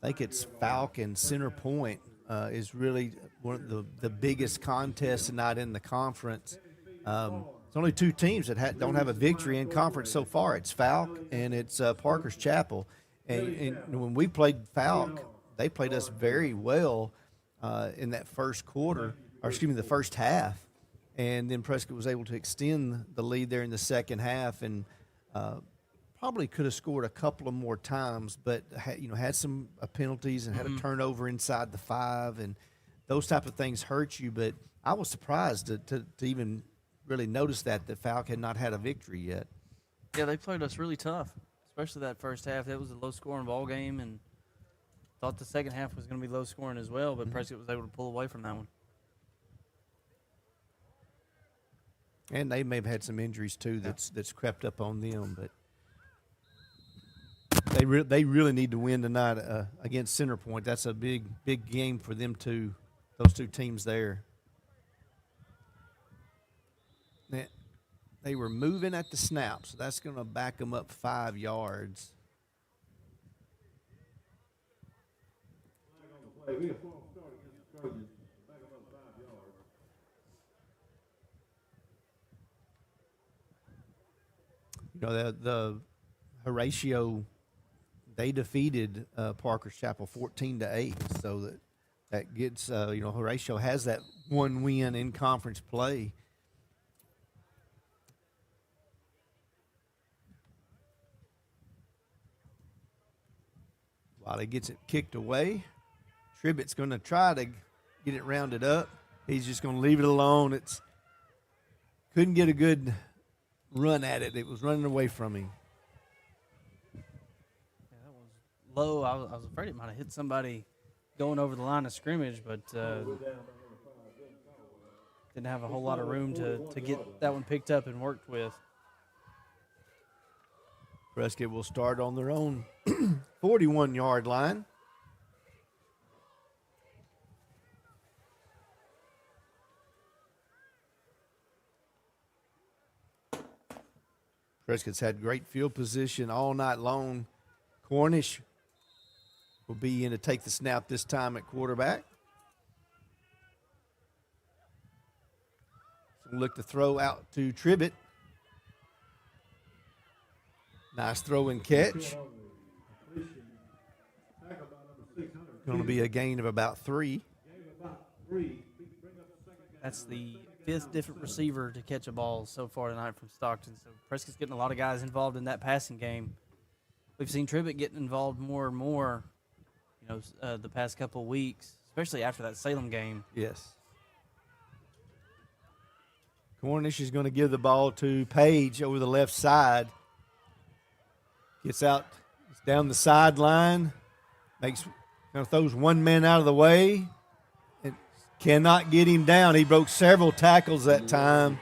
think it's Falk and Center Point. Is really one of the biggest contests tonight in the conference. It's only two teams that don't have a victory in conference so far. It's Falk and it's Parker's Chapel. And when we played Falk, they played us very well in that first quarter, the first half. And then Prescott was able to extend the lead there in the second half. And probably could have scored a couple of more times, but had some penalties and had a turnover inside the 5, and those type of things hurt you. But I was surprised to even really notice that Falk had not had a victory yet. Yeah, they played us really tough, especially that first half. That was a low-scoring ball game, and thought the second half was going to be low-scoring as well, but Prescott was able to pull away from that one. And they may have had some injuries too that's crept up on them, but they really need to win tonight against Center Point. That's a big game for them too. Those two teams there. They were moving at the snap, so that's going to back them up 5 yards. The Horatio, they defeated Parker's Chapel 14-8, so that gets Horatio has that one win in conference play. While he gets it kicked away, Tribbett's going to try to get it rounded up. He's just going to leave it alone. Couldn't get a good run at it. It was running away from him. Yeah, that was low. I was afraid it might have hit somebody going over the line of scrimmage, but didn't have a whole lot of room to get that one picked up and worked with. Prescott will start on their own 41-yard line. Prescott's had great field position all night long. Cornish will be in to take the snap this time at quarterback. So look to throw out to Tribbett. Nice throw and catch. Going to be a gain of about 3. That's the 5th different receiver to catch a ball so far tonight from Stockton. So Prescott's getting a lot of guys involved in that passing game. We've seen Tribbett getting involved more and more, the past couple of weeks, especially after that Salem game. Yes. Cornish is going to give the ball to Page over the left side. Gets out, it's down the sideline, throws one man out of the way, and cannot get him down. He broke several tackles that time.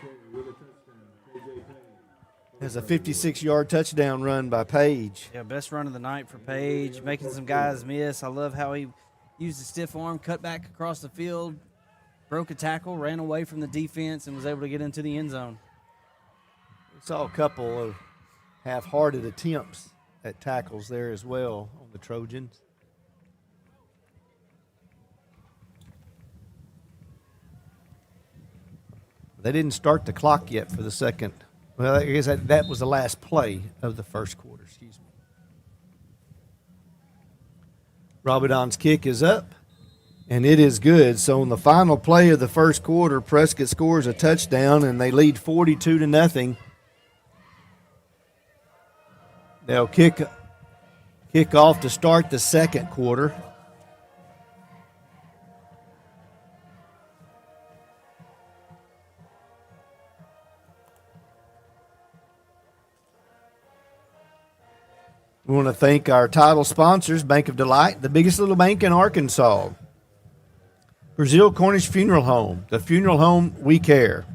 Has a 56-yard touchdown run by Page. Yeah, best run of the night for Page, making some guys miss. I love how he used a stiff arm, cut back across the field, broke a tackle, ran away from the defense, and was able to get into the end zone. We saw a couple of half-hearted attempts at tackles there as well on the Trojans. They didn't start the clock yet for the second. Well, I guess that was the last play of the first quarter, excuse me. Robidon's kick is up, and it is good. So on the final play of the first quarter, Prescott scores a touchdown, and they lead 42-0. They'll kick off to start the second quarter. We want to thank our title sponsors, Bank of Delight, the biggest little bank in Arkansas. Brazil Cornish Funeral Home, the funeral home we care.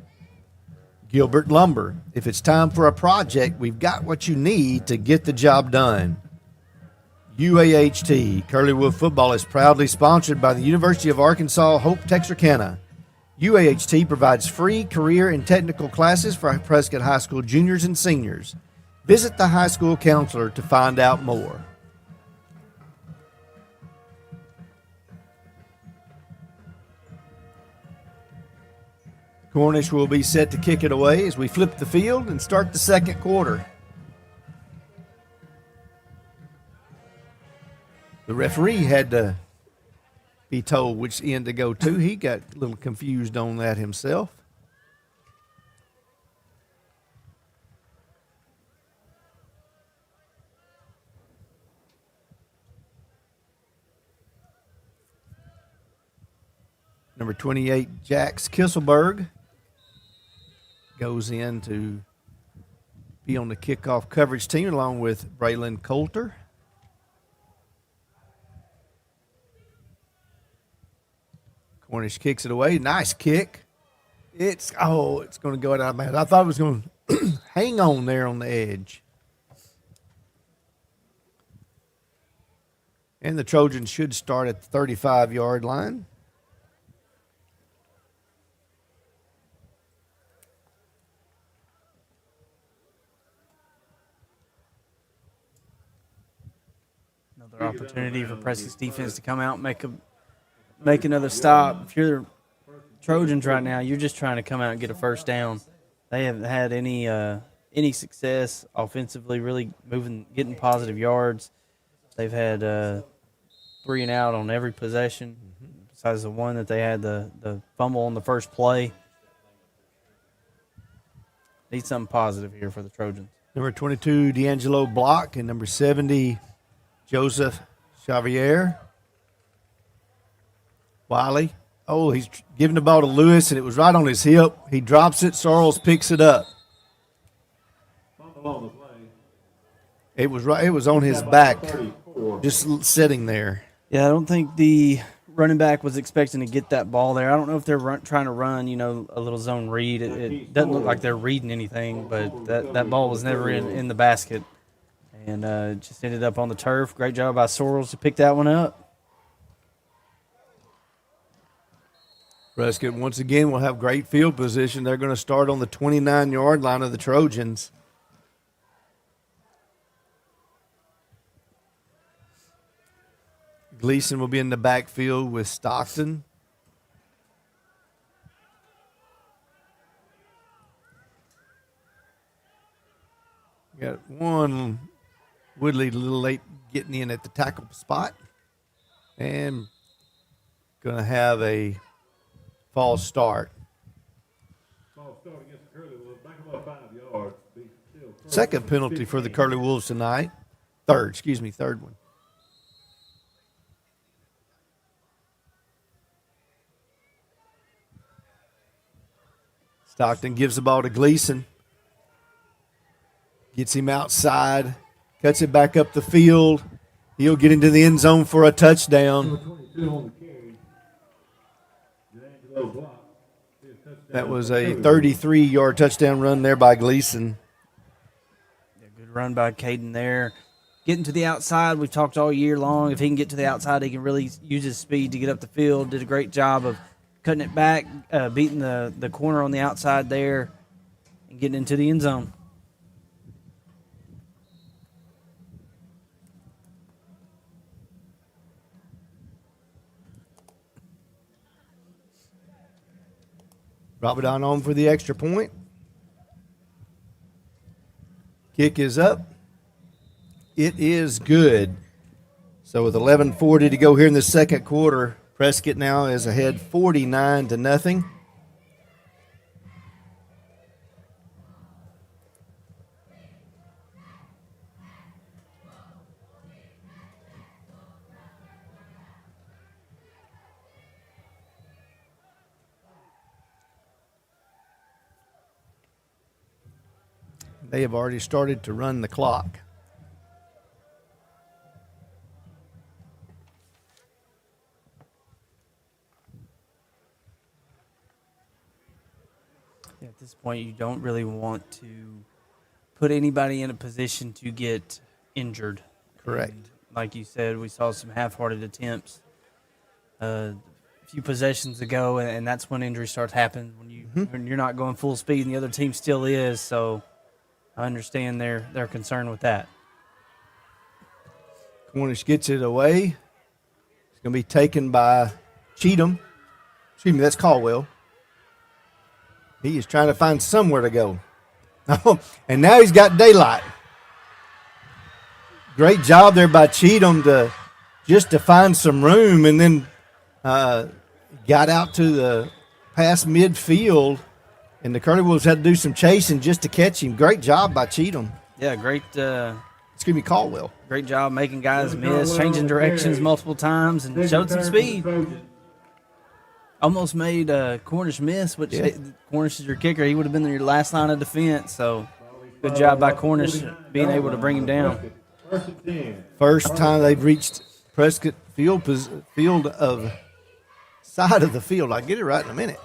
Gilbert Lumber, if it's time for a project, we've got what you need to get the job done. UAHT, Curlywood Football is proudly sponsored by the University of Arkansas Hope Texarkana. UAHT provides free career and technical classes for Prescott High School juniors and seniors. Visit the high school counselor to find out more. Cornish will be set to kick it away as we flip the field and start the second quarter. The referee had to be told which end to go to. He got a little confused on that himself. Number 28, Jax Kisselberg, goes in to be on the kickoff coverage team along with Braylon Coulter. Cornish kicks it away. Nice kick. It's going to go out of bounds. I thought it was going to hang on there on the edge. And the Trojans should start at the 35-yard line. Another opportunity for Prescott's defense to come out and make another stop. If you're Trojans right now, you're just trying to come out and get a first down. They haven't had any success offensively, really getting positive yards. They've had 3 and out on every possession, besides the one that they had the fumble on the first play. Need something positive here for the Trojans. Number 22, D'Angelo Block, and number 70, Joseph Xavier. Wiley. Oh, he's giving the ball to Lewis, and it was right on his hip. He drops it. Sorrells picks it up. It was right. It was on his back, just sitting there. Yeah, I don't think the running back was expecting to get that ball there. I don't know if they're trying to run, a little zone read. It doesn't look like they're reading anything, but that ball was never in the basket, and just ended up on the turf. Great job by Sorrells to pick that one up. Prescott, once again, will have great field position. They're going to start on the 29-yard line of the Trojans. Gleason will be in the backfield with Stockton. Got one Woodley a little late getting in at the tackle spot. And going to have a false start. Second penalty for the Curly Wolves tonight. Third one. Stockton gives the ball to Gleason. Gets him outside. Cuts it back up the field. He'll get into the end zone for a touchdown. That was a 33-yard touchdown run there by Gleason. Yeah, good run by Caden there. Getting to the outside, we've talked all year long. If he can get to the outside, he can really use his speed to get up the field. Did a great job of cutting it back, beating the corner on the outside there, and getting into the end zone. Rabadon on for the extra point. Kick is up. It is good. So with 11:40 to go here in the second quarter, Prescott now is ahead 49-0. They have already started to run the clock. Yeah, at this point, you don't really want to put anybody in a position to get injured. Correct. And like you said, we saw some half-hearted attempts a few possessions ago, and that's when injury starts happening, when you're not going full speed and the other team still is. So I understand their concern with that. Cornish gets it away. It's going to be taken by Cheatham. Excuse me, that's Caldwell. He is trying to find somewhere to go. And now he's got daylight. Great job there by Cheatham to find some room, and then got out to the past midfield, and the Curly Wolves had to do some chasing just to catch him. Great job by Cheatham. Yeah, great. Excuse me, Caldwell. Great job making guys miss, changing directions multiple times, and showed some speed. Almost made Cornish miss, which Cornish is your kicker. He would have been your last line of defense. So good job by Cornish being able to bring him down. First time they've reached Prescott field of side of the field. I'll get it right in a minute.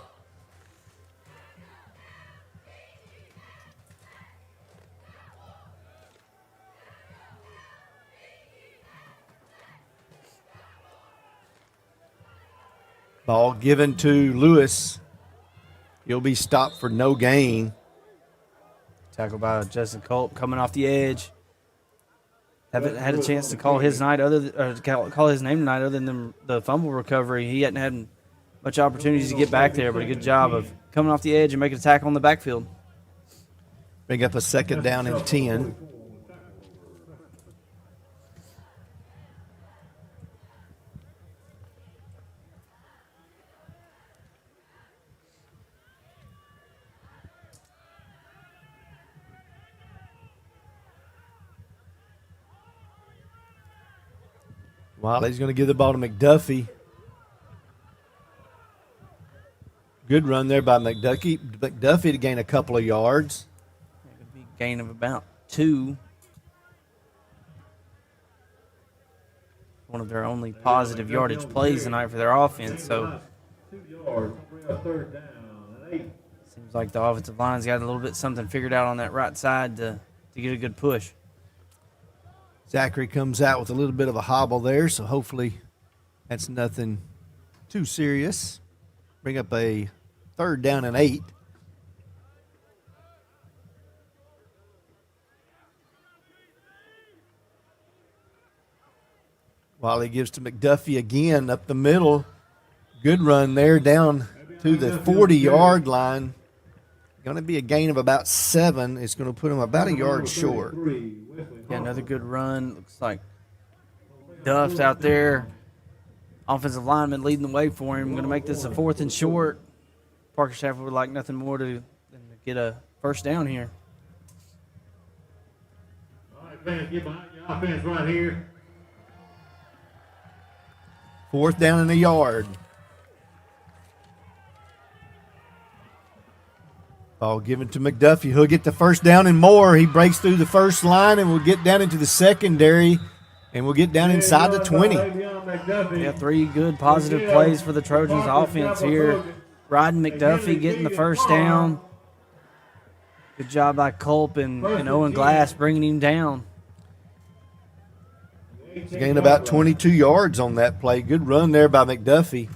Ball given to Lewis. He'll be stopped for no gain. Tackled by Justin Culp coming off the edge. Haven't had a chance to call his name tonight other than the fumble recovery. He hadn't had much opportunities to get back there, but a good job of coming off the edge and making a tackle on the backfield. Bring up a 2nd down and 10. Wiley's going to give the ball to McDuffie. Good run there by McDuffie to gain a couple of yards. It could be a gain of about 2. One of their only positive yardage plays tonight for their offense. So seems like the offensive line's got a little bit something figured out on that right side to get a good push. Zachary comes out with a little bit of a hobble there, so hopefully that's nothing too serious. Bring up a 3rd down and 8. Wiley gives to McDuffie again up the middle. Good run there down to the 40-yard line. Going to be a gain of about 7. It's going to put him about a yard short. Yeah, another good run. Looks like Duff's out there. Offensive lineman leading the way for him. Going to make this a 4th and short. Parker Chapel would like nothing more than to get a first down here. All right, fans, get behind your offense right here. 4th down and a yard. Ball given to McDuffie. He'll get the first down and more. He breaks through the first line and will get down into the secondary, and we'll get down inside the 20. Yeah, 3 good positive plays for the Trojans offense here. Riding McDuffie, getting the first down. Good job by Culp and Owen Glass bringing him down. He's gained about 22 yards on that play. Good run there by McDuffie.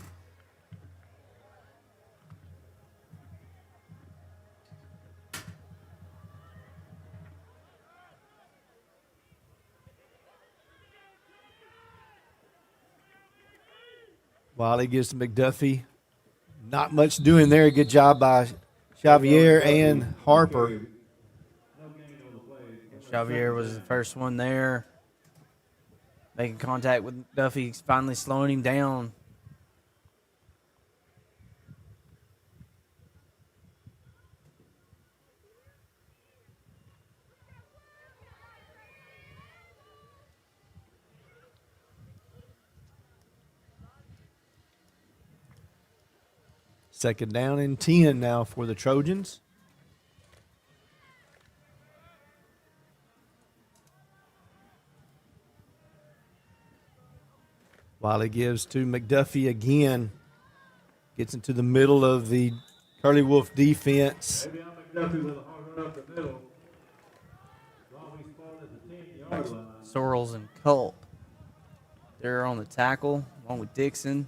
Wiley gives to McDuffie. Not much doing there. Good job by Xavier and Harper. Xavier was the first one there. Making contact with McDuffie, finally slowing him down. Second down and 10 now for the Trojans. Wiley gives to McDuffie again. Gets into the middle of the Curly Wolf defense. Sorrells and Culp. They're on the tackle along with Dixon.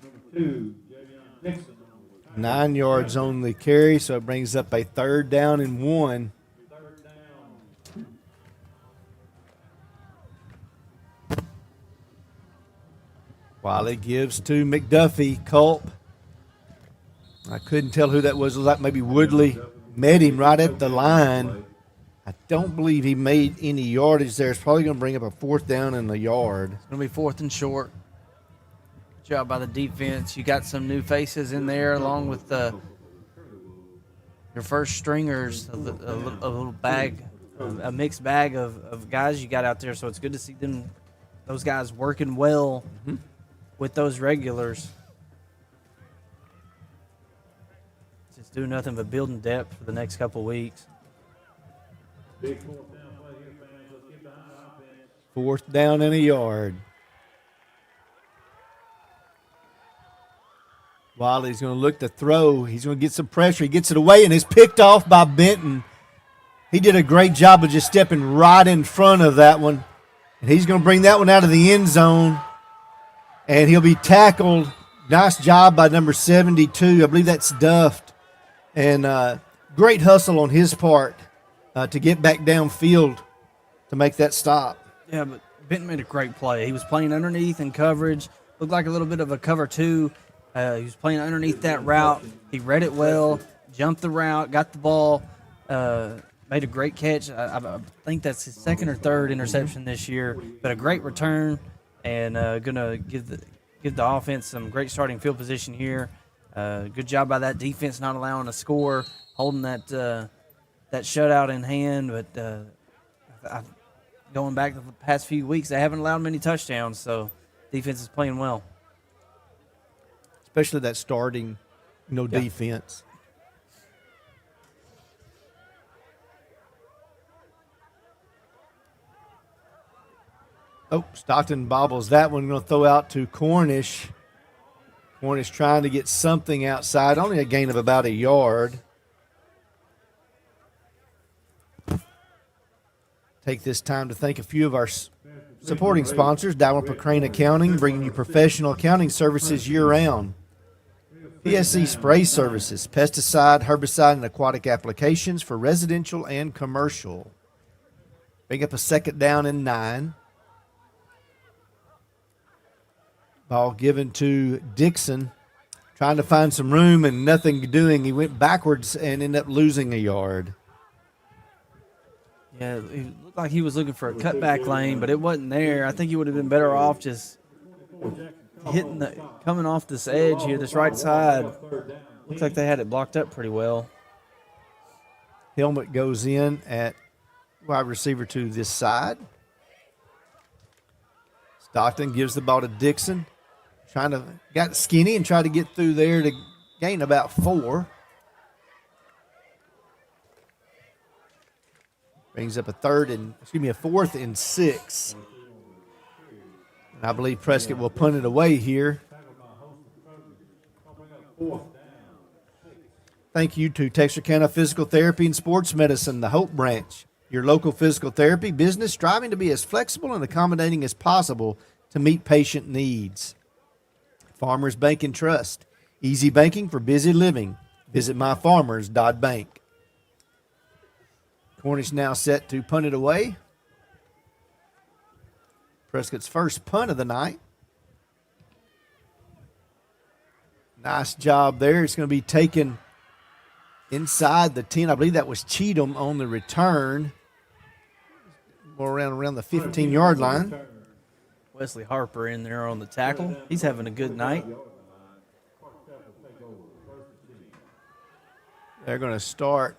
9 yards on the carry, so it brings up a 3rd down and 1. Wiley gives to McDuffie. Culp. I couldn't tell who that was. It was like maybe Woodley met him right at the line. I don't believe he made any yardage there. It's probably going to bring up a 4th down and a yard. It's going to be 4th and short. Good job by the defense. You got some new faces in there along with your first stringers, a little bag, a mixed bag of guys you got out there. So it's good to see those guys working well with those regulars. It's doing nothing but building depth for the next couple weeks. Big fourth down play here, fans. Let's get behind the offense. 4th down and a yard. Wiley's going to look to throw. He's going to get some pressure. He gets it away, and it's picked off by Benton. He did a great job of just stepping right in front of that one. And he's going to bring that one out of the end zone. And he'll be tackled. Nice job by number 72. I believe that's Duft. And great hustle on his part to get back downfield to make that stop. Yeah, but Benton made a great play. He was playing underneath in coverage. Looked like a little bit of a cover two. He was playing underneath that route. He read it well, jumped the route, got the ball, made a great catch. I think that's his 2nd or 3rd interception this year, but a great return, and going to give the offense some great starting field position here. Good job by that defense not allowing a score, holding that shutout in hand. But going back to the past few weeks, they haven't allowed many touchdowns, so defense is playing well. Especially that starting, defense. Oh, Stockton bobbles that one. Going to throw out to Cornish. Cornish trying to get something outside. Only a gain of about a yard. Take this time to thank a few of our supporting sponsors. Dalrymple Crane Accounting, bringing you professional accounting services year-round. PSC Spray Services, pesticide, herbicide, and aquatic applications for residential and commercial. Bring up a 2nd down and 9. Ball given to Dixon, trying to find some room and nothing doing. He went backwards and ended up losing a yard. Yeah, it looked like he was looking for a cutback lane, but it wasn't there. I think he would have been better off just coming off this edge here, this right side. Looks like they had it blocked up pretty well. Helmet goes in at wide receiver to this side. Stockton gives the ball to Dixon. Got skinny and tried to get through there to gain about 4. Brings up a 4th and 6. And I believe Prescott will punt it away here. Thank you to Texarkana Physical Therapy and Sports Medicine, the Hope Branch, your local physical therapy business striving to be as flexible and accommodating as possible to meet patient needs. Farmers Bank and Trust, easy banking for busy living. Visit myfarmers.bank. Cornish now set to punt it away. Prescott's first punt of the night. Nice job there. It's going to be taken inside the 10. I believe that was Cheatham on the return. More around the 15-yard line. Wesley Harper in there on the tackle. He's having a good night. They're going to start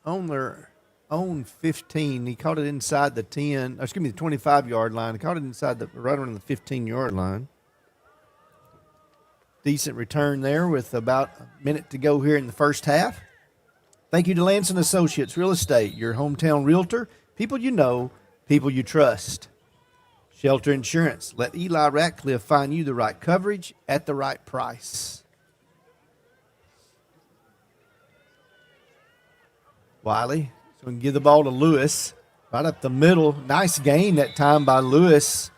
on their own 15. He caught it inside the 10. The 25-yard line. He caught it inside right around the 15-yard line. Decent return there with about a minute to go here in the first half. Thank you to Lance & Associates Real Estate, your hometown realtor. People you know, people you trust. Shelter Insurance. Let Eli Ratcliffe find you the right coverage at the right price. Wiley is going to give the ball to Lewis. Right up the middle. Nice gain that time by Lewis.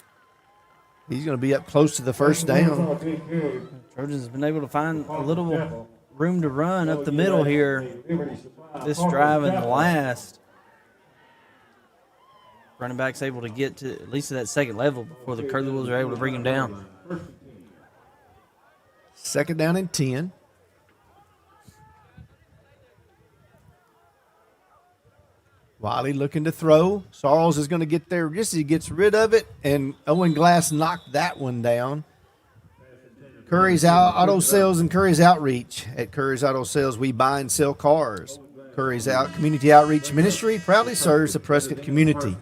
He's going to be up close to the first down. Trojans have been able to find a little room to run up the middle here. This drive and the last. Running back's able to get to at least to that second level before the Curly Wolves are able to bring him down. 2nd down and 10. Wiley looking to throw. Sarles is going to get there just as he gets rid of it, and Owen Glass knocked that one down. Curry's Auto Sales and Curry's Outreach. At Curry's Auto Sales, we buy and sell cars. Curry's Community Outreach Ministry proudly serves the Prescott community.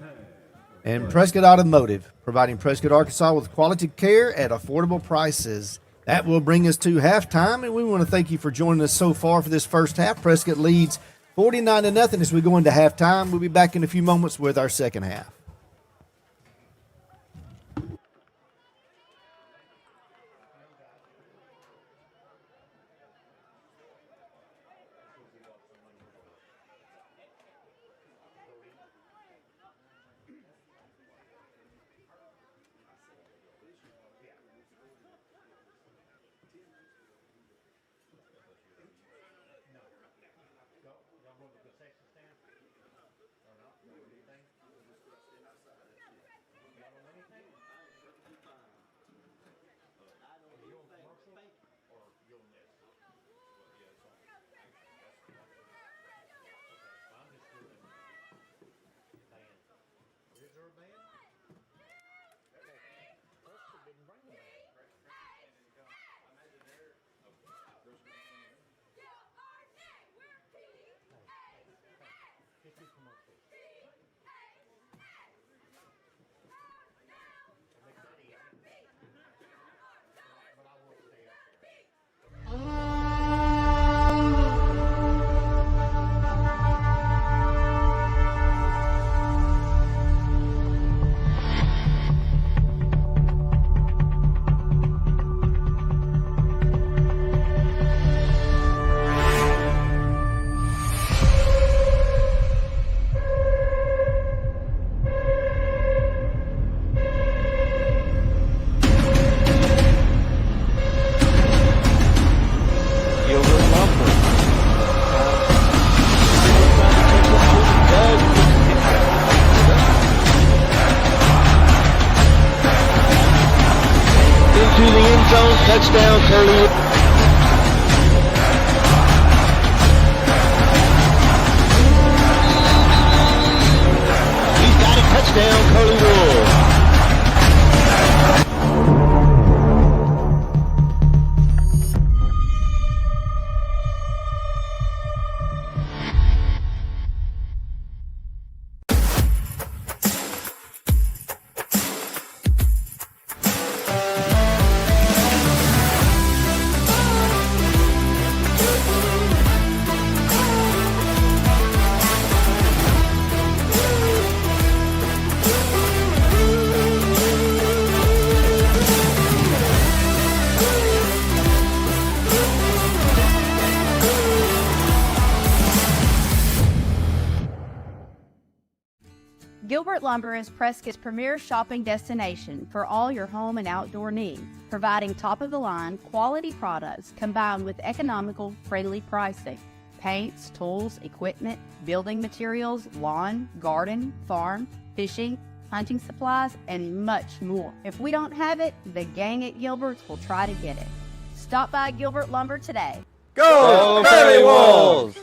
And Prescott Automotive, providing Prescott, Arkansas with quality care at affordable prices. That will bring us to halftime, and we want to thank you for joining us so far for this first half. Prescott leads 49-0 as we go into halftime. We'll be back in a few moments with our second half. Touchdown, Curly. He's got a touchdown, Curly Wolves. Gilbert Lumber is Prescott's premier shopping destination for all your home and outdoor needs, providing top-of-the-line quality products combined with economical, friendly pricing. Paints, tools, equipment, building materials, lawn, garden, farm, fishing, hunting supplies, and much more. If we don't have it, the gang at Gilbert's will try to get it. Stop by Gilbert Lumber today. Go Fairly Wolves!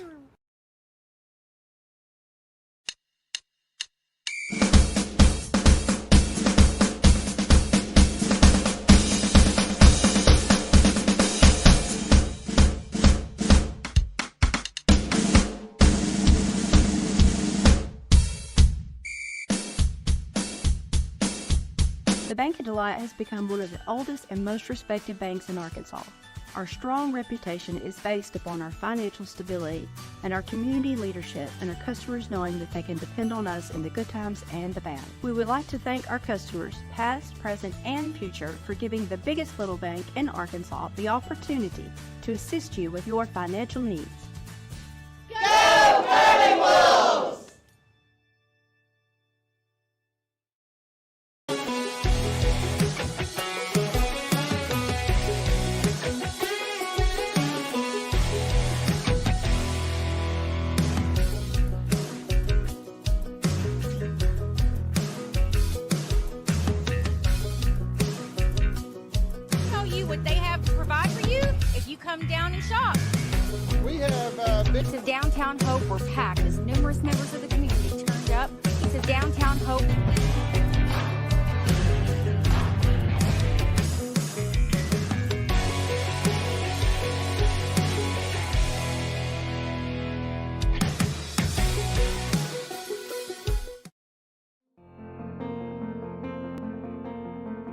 The Bank of Delight has become one of the oldest and most respected banks in Arkansas. Our strong reputation is based upon our financial stability and our community leadership and our customers knowing that they can depend on us in the good times and the bad. We would like to thank our customers, past, present, and future, for giving the biggest little bank in Arkansas the opportunity to assist you with your financial needs. Go Fairly Wolves! Tell you what they have to provide for you if you come down and shop. We have It's a downtown hope we're packed as numerous members of the community turned up. It's a downtown hope.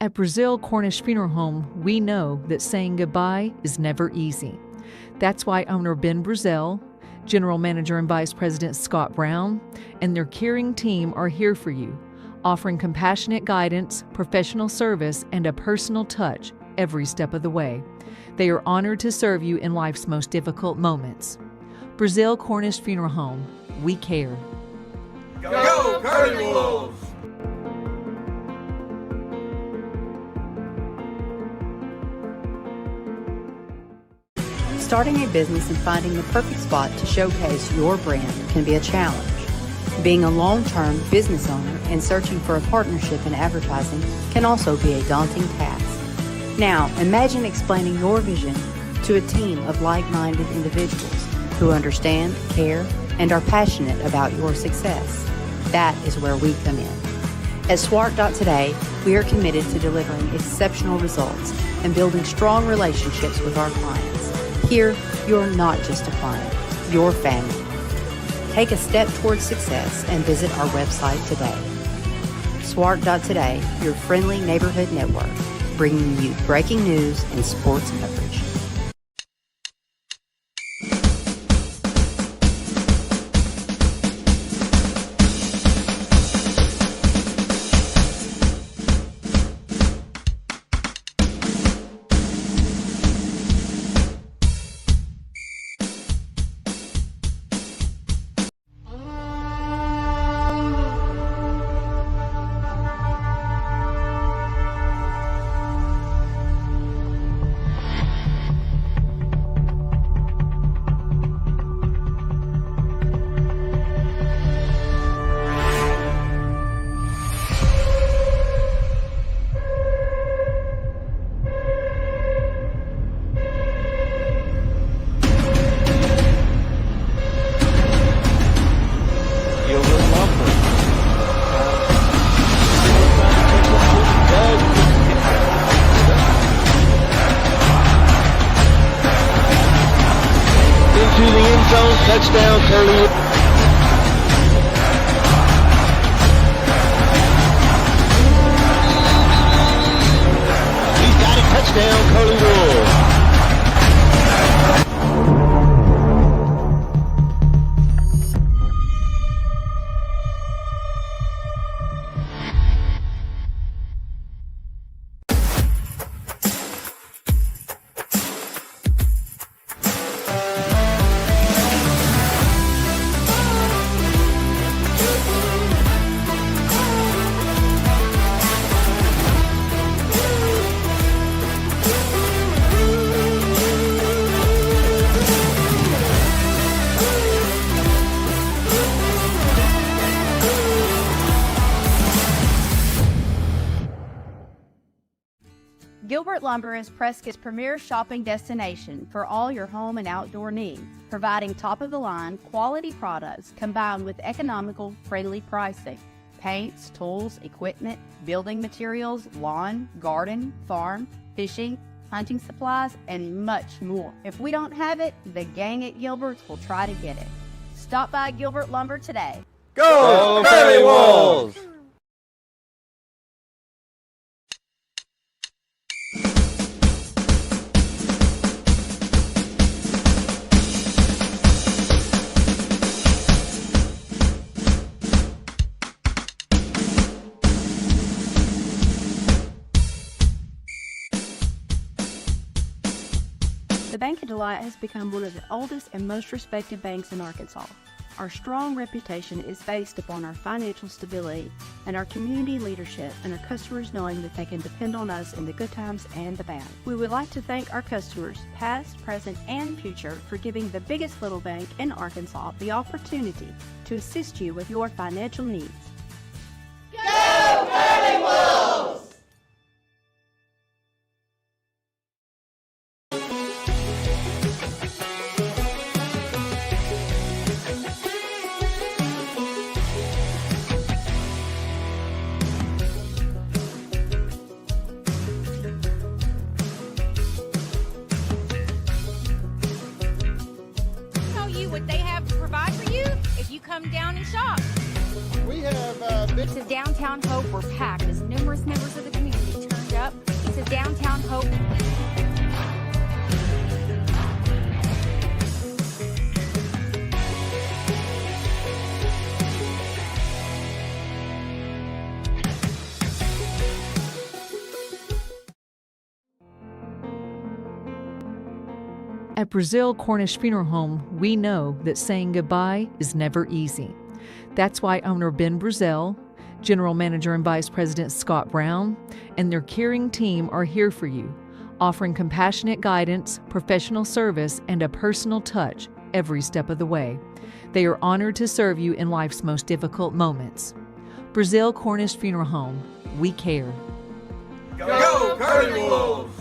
At Brazil Cornish Funeral Home, we know that saying goodbye is never easy. That's why owner Ben Brazil, General Manager and Vice President Scott Brown, and their caring team are here for you, offering compassionate guidance, professional service, and a personal touch every step of the way. They are honored to serve you in life's most difficult moments. Brazil Cornish Funeral Home, we care. Go Curly Wolves! Starting a business and finding the perfect spot to showcase your brand can be a challenge. Being a long-term business owner and searching for a partnership in advertising can also be a daunting task. Now, imagine explaining your vision to a team of like-minded individuals who understand, care, and are passionate about your success. That is where we come in. At Swart.Today, we are committed to delivering exceptional results and building strong relationships with our clients. Here, you're not just a client, you're family. Take a step towards success and visit our website today. Swart.Today, your friendly neighborhood network, bringing you breaking news and sports coverage. Touchdown, Curly. He's got it. Touchdown, Curly Wolves. Gilbert Lumber is Prescott's premier shopping destination for all your home and outdoor needs, providing top-of-the-line quality products combined with economical, friendly pricing. Paints, tools, equipment, building materials, lawn, garden, farm, fishing, hunting supplies, and much more. If we don't have it, the gang at Gilbert's will try to get it. Stop by Gilbert Lumber today. Go Curly Wolves! The Bank of Delight has become one of the oldest and most respected banks in Arkansas. Our strong reputation is based upon our financial stability and our community leadership and our customers knowing that they can depend on us in the good times and the bad. We would like to thank our customers, past, present, and future, for giving the biggest little bank in Arkansas the opportunity to assist you with your financial needs. Go Curly Wolves! What they have to provide for you if you come down and shop. We have big To downtown Hope, we're packed as numerous members of the community turned up downtown Hope. At Brazil Cornish Funeral Home, we know that saying goodbye is never easy. That's why owner Ben Brazil, General Manager and Vice President Scott Brown, and their caring team are here for you, offering compassionate guidance, professional service, and a personal touch every step of the way. They are honored to serve you in life's most difficult moments. Brazil Cornish Funeral Home, we care. Go, Curly Wolves!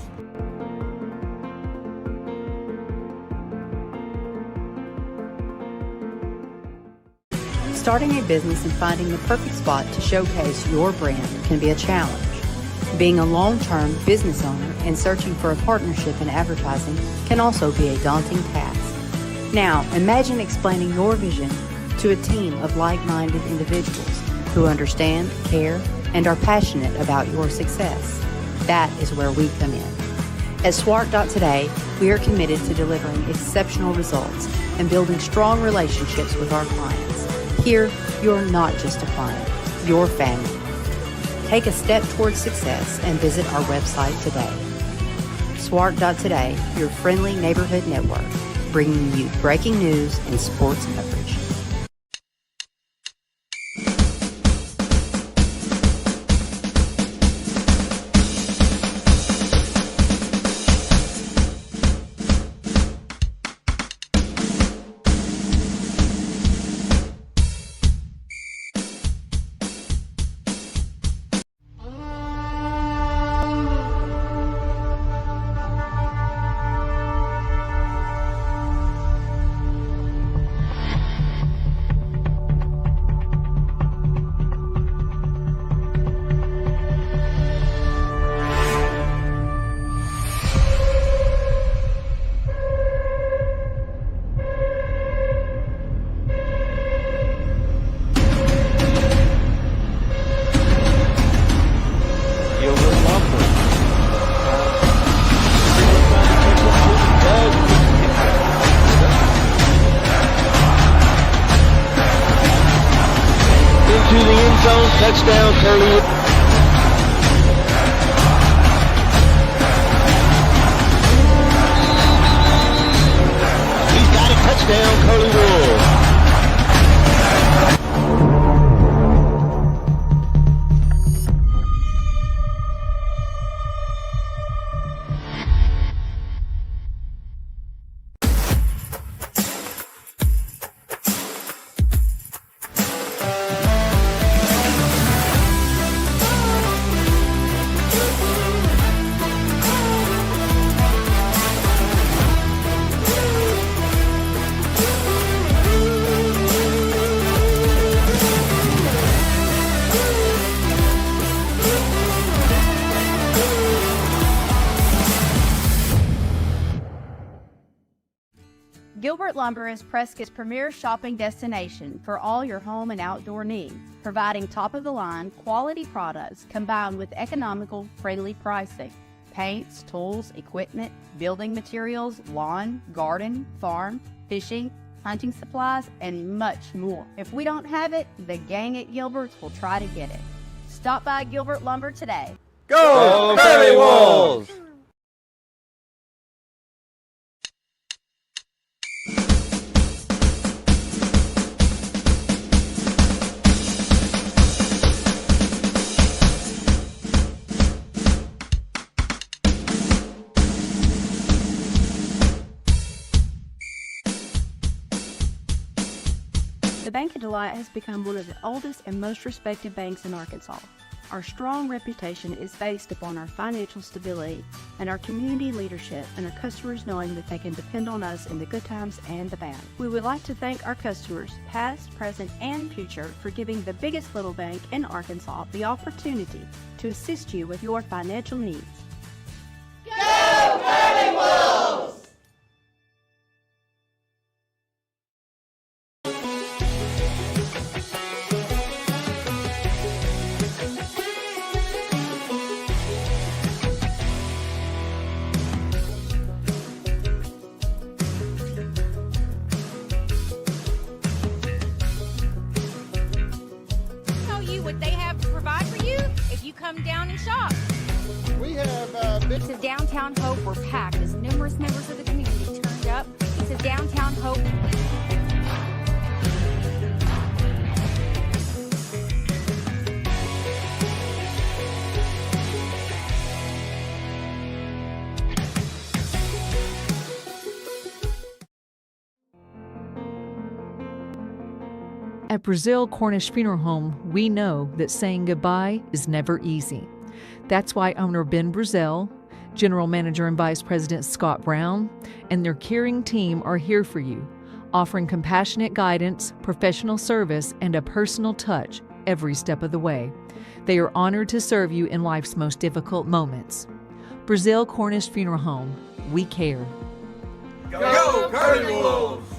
Starting a business and finding the perfect spot to showcase your brand can be a challenge. Being a long-term business owner and searching for a partnership in advertising can also be a daunting task. Now, imagine explaining your vision to a team of like-minded individuals who understand, care, and are passionate about your success. That is where we come in. At Swart.Today, we are committed to delivering exceptional results and building strong relationships with our clients. Here, you're not just a client, you're family. Take a step towards success and visit our website today. Swart.Today, your friendly neighborhood network, bringing you breaking news and sports coverage. Touchdown, Curly. He's got a touchdown, Curly Wolves. Gilbert Lumber is Prescott's premier shopping destination for all your home and outdoor needs, providing top-of-the-line quality products combined with economical, friendly pricing. Paints, tools, equipment, building materials, lawn, garden, farm, fishing, hunting supplies, and much more. If we don't have it, the gang at Gilbert's will try to get it. Stop by Gilbert Lumber today. Go, Curly Wolves! The Bank of Delight has become one of the oldest and most respected banks in Arkansas. Our strong reputation is based upon our financial stability and our community leadership and our customers knowing that they can depend on us in the good times and the bad. We would like to thank our customers, past, present, and future, for giving the biggest little bank in Arkansas the opportunity to assist you with your financial needs. Go Curly Wolves! shop. We have big. It says Downtown Hope, we're packed as numerous members of the community turned up. It says Downtown Hope. At Brazil Cornish Funeral Home, we know that saying goodbye is never easy. That's why owner Ben Brazil, General Manager and Vice President Scott Brown, and their caring team are here for you, offering compassionate guidance, professional service, and a personal touch every step of the way. They are honored to serve you in life's most difficult moments. Brazil Cornish Funeral Home, we care. Go, Curly Wolves!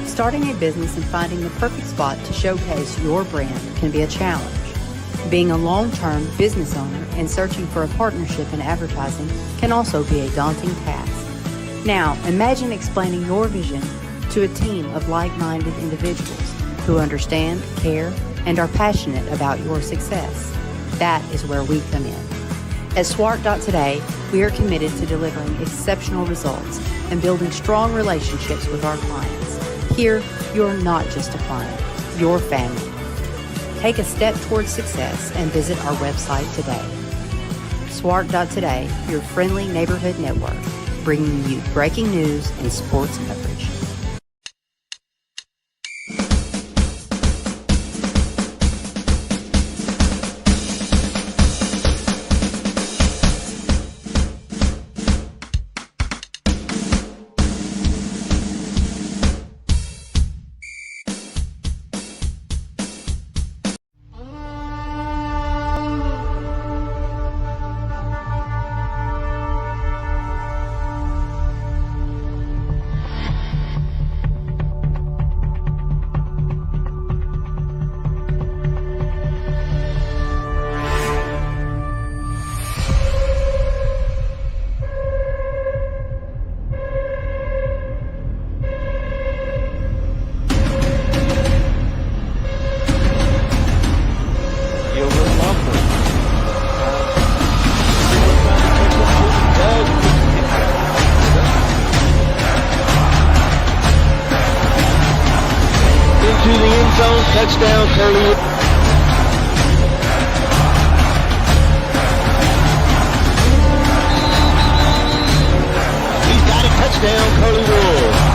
Starting a business and finding the perfect spot to showcase your brand can be a challenge. Being a long-term business owner and searching for a partnership in advertising can also be a daunting task. Now, imagine explaining your vision to a team of like-minded individuals who understand, care, and are passionate about your success. That is where we come in. At Swart.Today, we are committed to delivering exceptional results and building strong relationships with our clients. Here, you're not just a client, you're family. Take a step towards success and visit our website today. Swart.Today, your friendly neighborhood network, bringing you breaking news and sports coverage. Touchdown, Curly. He's got a touchdown, Curly Wolves.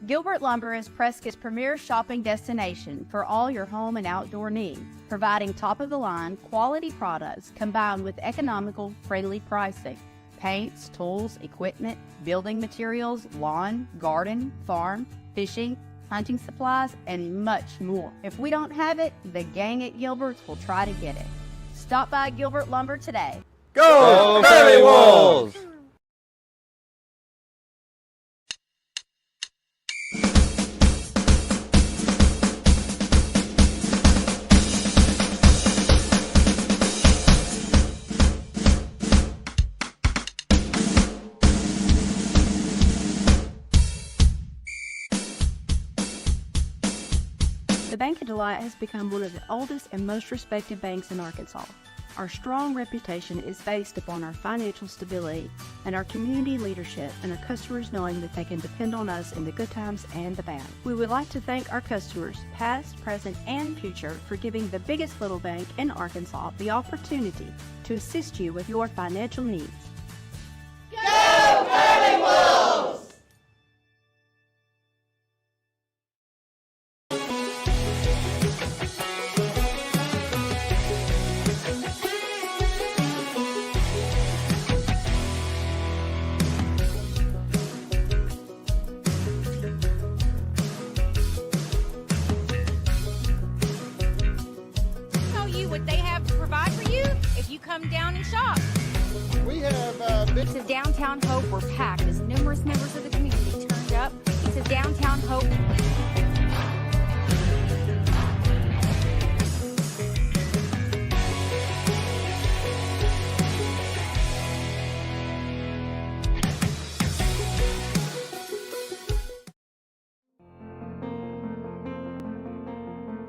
Gilbert Lumber is Prescott's premier shopping destination for all your home and outdoor needs, providing top-of-the-line quality products combined with economical, friendly pricing. Paints, tools, equipment, building materials, lawn, garden, farm, fishing, hunting supplies, and much more. If we don't have it, the gang at Gilbert's will try to get it. Stop by Gilbert Lumber today. Go, Curly Wolves! The Bank of Delight has become one of the oldest and most respected banks in Arkansas. Our strong reputation is based upon our financial stability and our community leadership and our customers knowing that they can depend on us in the good times and the bad. We would like to thank our customers, past, present, and future, for giving the biggest little bank in Arkansas the opportunity to assist you with your financial needs. Go Curly Wolves! stop! We have big. It says downtown Hope were packed as numerous members of the community turned up. It says downtown Hope.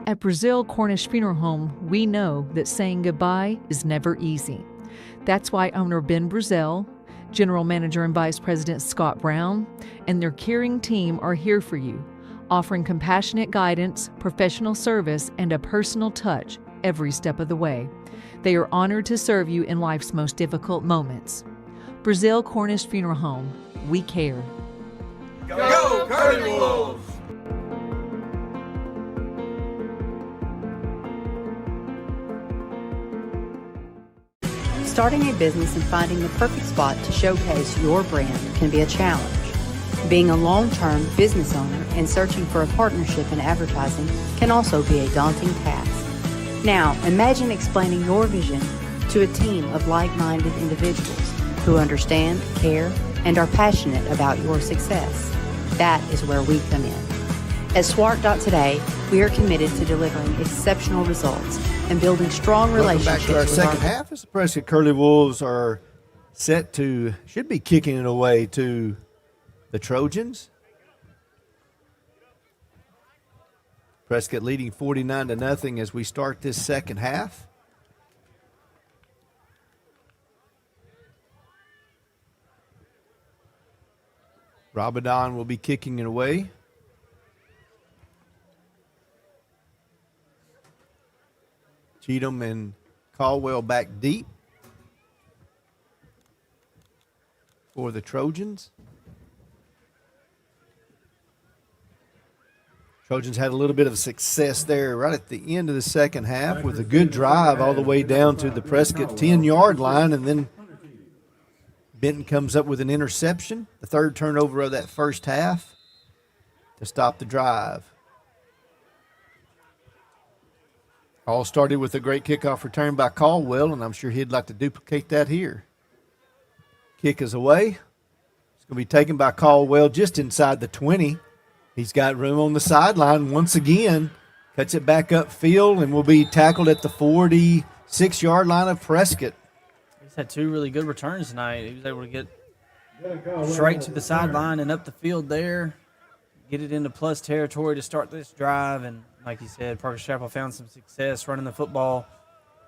At Brazil Cornish Funeral Home, we know that saying goodbye is never easy. That's why owner Ben Brazil, General Manager and Vice President Scott Brown, and their caring team are here for you, offering compassionate guidance, professional service, and a personal touch every step of the way. They are honored to serve you in life's most difficult moments. Brazil Cornish Funeral Home, we care. Go, Curly Wolves! Starting a business and finding the perfect spot to showcase your brand can be a challenge. Being a long-term business owner and searching for a partnership in advertising can also be a daunting task. Now, imagine explaining your vision to a team of like-minded individuals who understand, care, and are passionate about your success. That is where we come in. At Swart.today, we are committed to delivering exceptional results and building strong relationships. Welcome back to our with second half. As the Prescott Curly Wolves are set to, should be kicking it away to the Trojans. Prescott leading 49-0 as we start this second half. Rabadon will be kicking it away. Cheatham and Caldwell back deep for the Trojans. Trojans had a little bit of success there right at the end of the second half with a good drive all the way down to the Prescott 10-yard line, and then Benton comes up with an interception, the third turnover of that first half, to stop the drive. All started with a great kickoff return by Caldwell, and I'm sure he'd like to duplicate that here. Kick is away. It's going to be taken by Caldwell just inside the 20. He's got room on the sideline once again. Cuts it back upfield and will be tackled at the 46-yard line of Prescott. He's had two really good returns tonight. He was able to get straight to the sideline and up the field there, get it into plus territory to start this drive. And like you said, Parker Chapel found some success running the football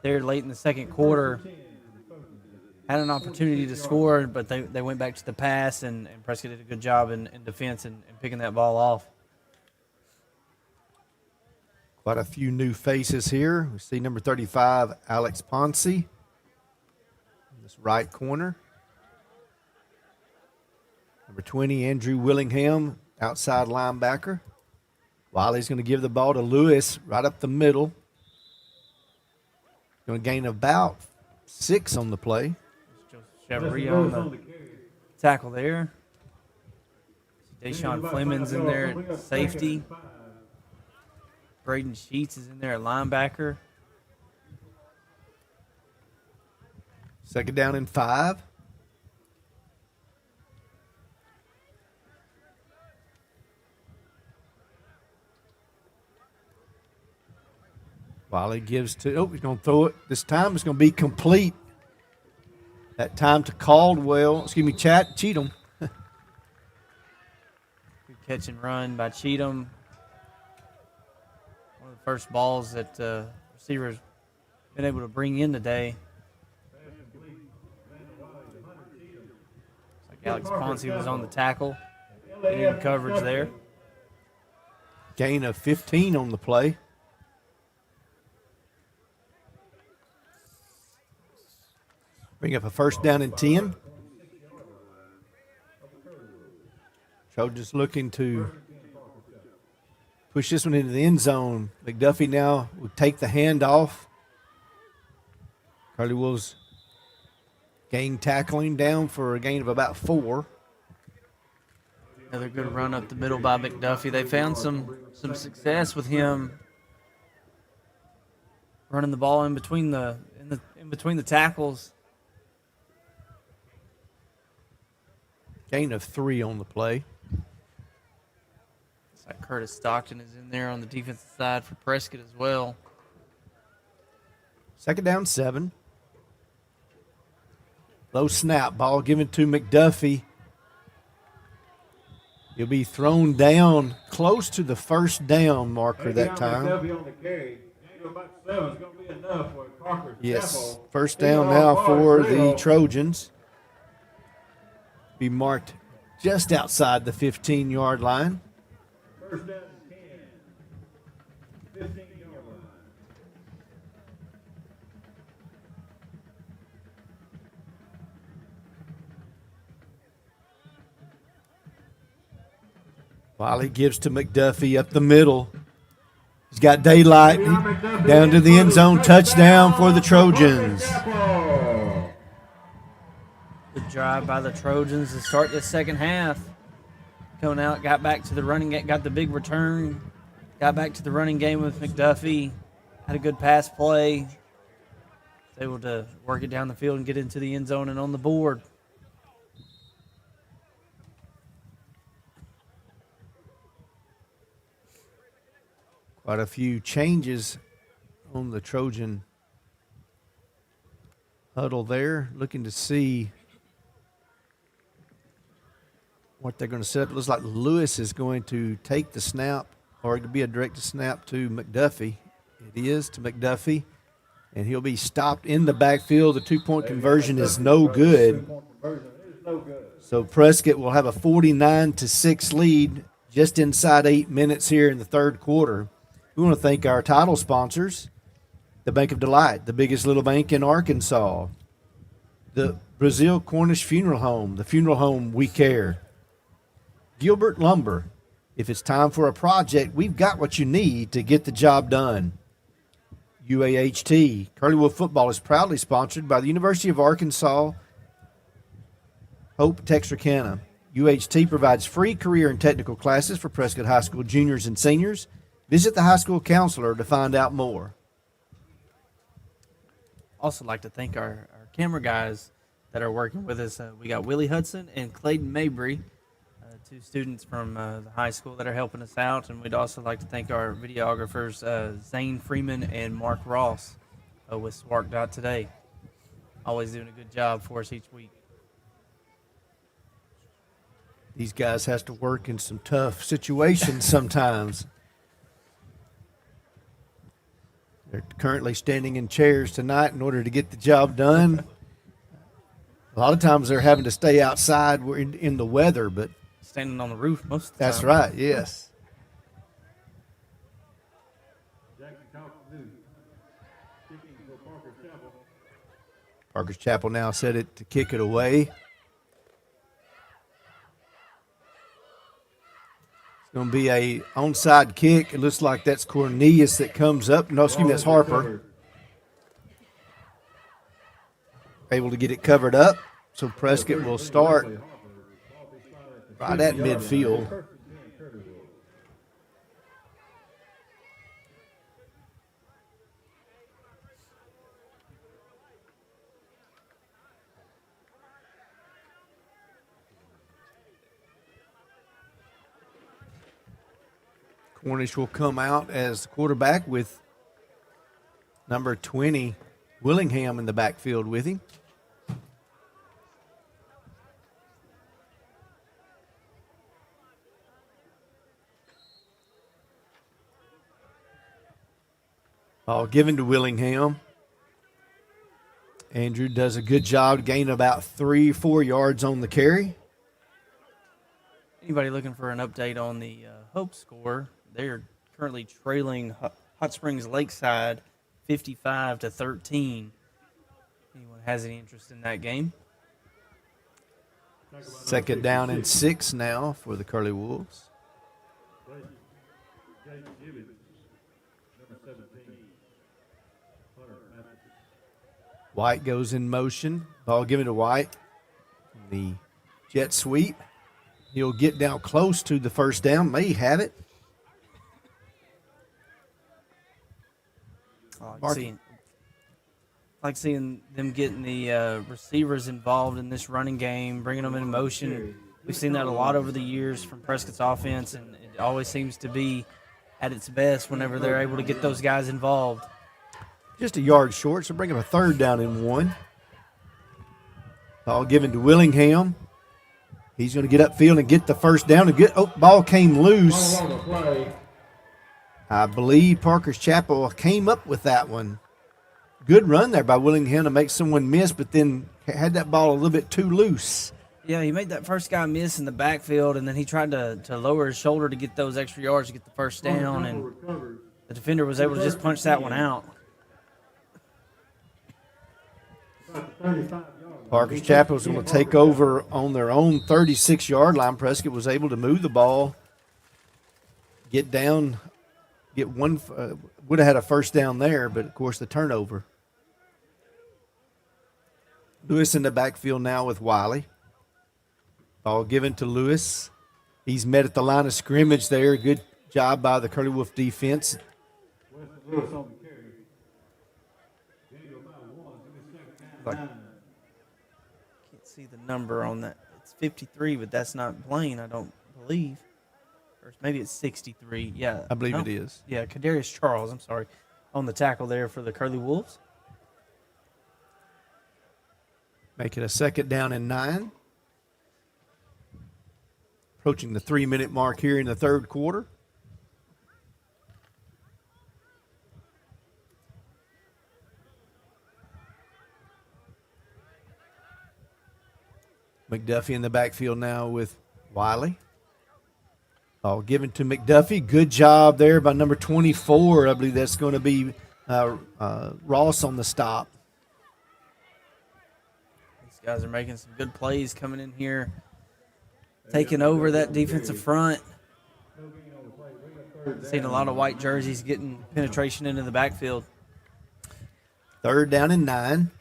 there late in the second quarter. Had an opportunity to score, but they went back to the pass, and Prescott did a good job in defense and picking that ball off. Quite a few new faces here. We see number 35, Alex Ponce, in this right corner. Number 20, Andrew Willingham, outside linebacker. Wiley's going to give the ball to Lewis right up the middle. Going to gain about 6 on the play. Chevrolet on the tackle there. Deshaun Fleming's in there at safety. Braden Sheets is in there at linebacker. Second down and 5. Wiley gives to, he's going to throw it. This time it's going to be complete. That time to Cheatham. Good catch and run by Cheatham. One of the first balls that receivers been able to bring in today. Looks like Alex Ponce was on the tackle. Getting coverage there. Gain of 15 on the play. Bring up a first down and 10. Trojans looking to push this one into the end zone. McDuffie now will take the handoff. Curly Wolves gain tackling down for a gain of about 4. Another good run up the middle by McDuffie. They found some success with him running the ball in between the tackles. Gain of 3 on the play. It's like Curtis Stockton is in there on the defensive side for Prescott as well. Second down, 7. Low snap, ball given to McDuffie. He'll be thrown down close to the first down marker that time. McDuffie on the carry. About 7 is going to be enough for Parker's Yes, Chapel. first down now for the Trojans. Be marked just outside the 15-yard line. First down and 10. 15-yard line. Wiley gives to McDuffie up the middle. He's got daylight down to the end zone. Touchdown for the Trojans. Good drive by the Trojans to start the second half. Coming out, got back to the running game, got the big return, got back to the running game with McDuffie, had a good pass play. Was able to work it down the field and get into the end zone and on the board. Quite a few changes on the Trojan huddle there. Looking to see what they're going to set up. It looks like Lewis is going to take the snap, or it could be a direct snap to McDuffie. It is to McDuffie, and he'll be stopped in the backfield. The two-point conversion is no good. So Prescott will have a 49-6 lead just inside 8 minutes here in the third quarter. We want to thank our title sponsors, the Bank of Delight, the biggest little bank in Arkansas, the Brazil Cornish Funeral Home, the funeral home we care, Gilbert Lumber. If it's time for a project, we've got what you need to get the job done. UAHT, Curleywood football is proudly sponsored by the University of Arkansas, Hope Texarkana. UHT provides free career and technical classes for Prescott High School juniors and seniors. Visit the high school counselor to find out more. Also like to thank our camera guys that are working with us. We got Willie Hudson and Clayton Mabry, 2 students from the high school that are helping us out. And we'd also like to thank our videographers, Zane Freeman and Mark Ross with Swark.today. Always doing a good job for us each week. These guys has to work in some tough situations sometimes. They're currently standing in chairs tonight in order to get the job done. A lot of times they're having to stay outside in the weather, but standing on the roof most of the that's time. right, yes. Parker's Chapel now set it to kick it away. It's going to be a onside kick. It looks like that's Cornelius that comes up. No, excuse me, that's Harper. Able to get it covered up. So Prescott will start right at midfield. Cornish will come out as the quarterback with number 20, Willingham, in the backfield with him. Ball given to Willingham. Andrew does a good job, gaining about 3-4 yards on the carry. Anybody looking for an update on the Hope score? They're currently trailing Hot Springs Lakeside 55-13. Anyone has any interest in that game? Second down and 6 now for the Curly Wolves. White goes in motion. Ball given to White. The jet sweep. He'll get down close to the first down. May have it. Like seeing them getting the receivers involved in this running game, bringing them in motion. we've seen that a lot over the years from Prescott's offense, and it always seems to be at its best whenever they're able to get those guys involved. Just a yard short, so bring up a 3rd down and 1. Ball given to Willingham. He's going to get upfield and get the 1st down. Ball came loose. I believe Parker's Chapel came up with that one. Good run there by Willingham to make someone miss, but then had that ball a little bit too loose. Yeah, he made that first guy miss in the backfield, and then he tried to lower his shoulder to get those extra yards to get the 1st down, and the defender was able to just punch that one out. Parker's Chapel is going to take over on their own 36-yard line. Prescott was able to move the ball, get down, get one. Would have had a 1st down there, but, of course, the turnover. Lewis in the backfield now with Wiley. Ball given to Lewis. He's met at the line of scrimmage there. Good job by the Curly Wolf defense. Can't see the number on that. It's 53, but that's not plain, I don't believe. Or maybe it's 63. Yeah, I believe it is. Yeah, Kadarius Charles, I'm sorry, on the tackle there for the Curly Wolves. Make it a 2nd down and 9. Approaching the 3-minute mark here in the 3rd quarter. McDuffie in the backfield now with Wiley. Ball given to McDuffie. Good job there by number 24. I believe that's going to be Ross on the stop. These guys are making some good plays coming in here, taking over that defensive front. Seen a lot of white jerseys getting penetration into the backfield. 3rd down and 9.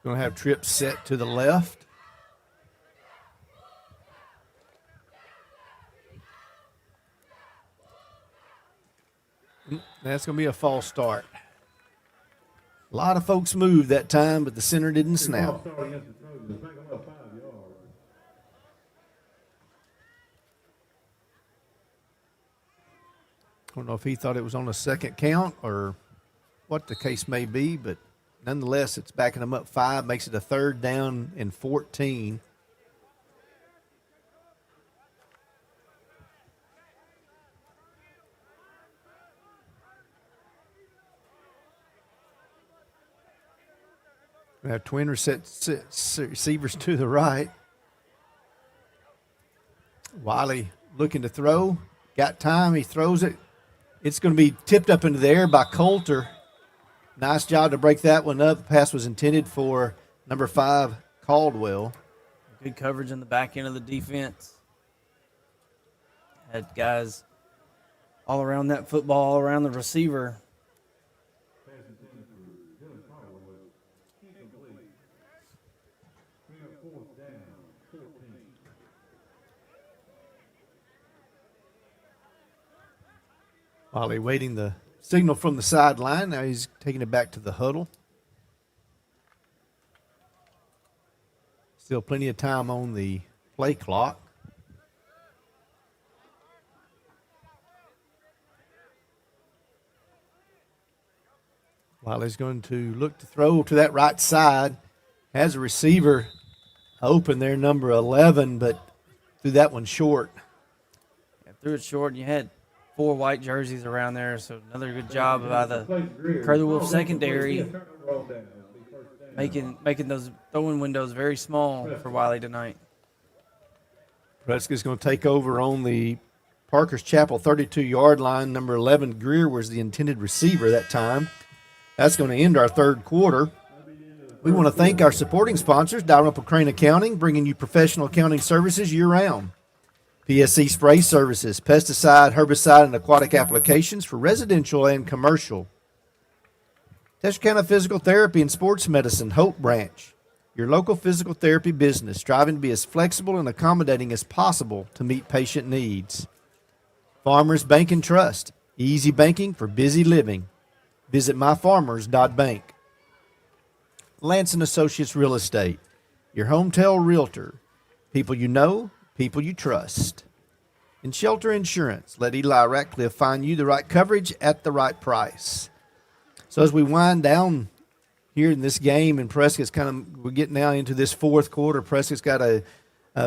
Going to have trips set to the left. That's going to be a false start. A lot of folks moved that time, but the center didn't snap. I don't know if he thought it was on a 2nd count or what the case may be, but nonetheless, it's backing them up 5, makes it a 3rd down and 14. We have twin receivers to the right. Wiley looking to throw. Got time. He throws it. It's going to be tipped up into the air by Coulter. Nice job to break that one up. The pass was intended for number 5, Caldwell. Good coverage in the back end of the defense. Had guys all around that football, all around the receiver. Wiley waiting the signal from the sideline. Now he's taking it back to the huddle. Still plenty of time on the play clock. Wiley's going to look to throw to that right side. Has a receiver open there, number 11, but threw that one short. Yeah, threw it short, and you had 4 white jerseys around there, so another good job by the Curly Wolf secondary, making those throwing windows very small for Wiley tonight. Prescott's going to take over on the Parker's Chapel 32-yard line. Number 11, Greer, was the intended receiver that time. That's going to end our 3rd quarter. We want to thank our supporting sponsors, Dalrymple Crane Accounting, bringing you professional accounting services year-round. PSC Spray Services, pesticide, herbicide, and aquatic applications for residential and commercial. Texarkana Physical Therapy and Sports Medicine, Hope Branch, your local physical therapy business, striving to be as flexible and accommodating as possible to meet patient needs. Farmers Bank and Trust, easy banking for busy living. Visit myfarmers.bank. Lance & Associates Real Estate, your hometown realtor. People you know, people you trust. And Shelter Insurance, let Eli Ratcliffe find you the right coverage at the right price. So as we wind down here in this game, and Prescott's we're getting now into this fourth quarter. Prescott's got a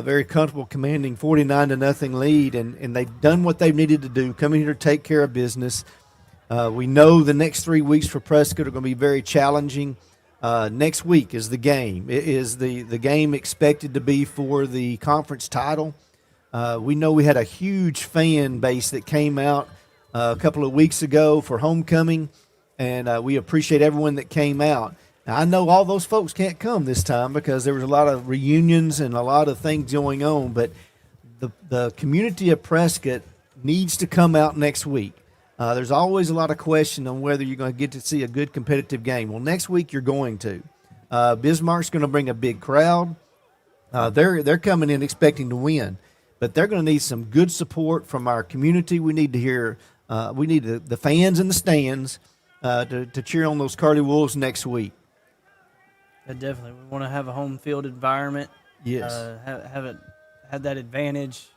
very comfortable, commanding 49-0 lead, and they've done what they've needed to do, coming here to take care of business. We know the next 3 weeks for Prescott are going to be very challenging. Next week is the game. It is the game expected to be for the conference title. We know we had a huge fan base that came out a couple of weeks ago for homecoming, and we appreciate everyone that came out. Now, I know all those folks can't come this time because there was a lot of reunions and a lot of things going on, but the community of Prescott needs to come out next week. There's always a lot of question on whether you're going to get to see a good competitive game. Well, next week you're going to. Bismarck's going to bring a big crowd. They're coming in expecting to win, but they're going to need some good support from our community. We need to hear. We need the fans in the stands to cheer on those Curly Wolves next week. Definitely, we want to have a home field environment. Yes, have that advantage.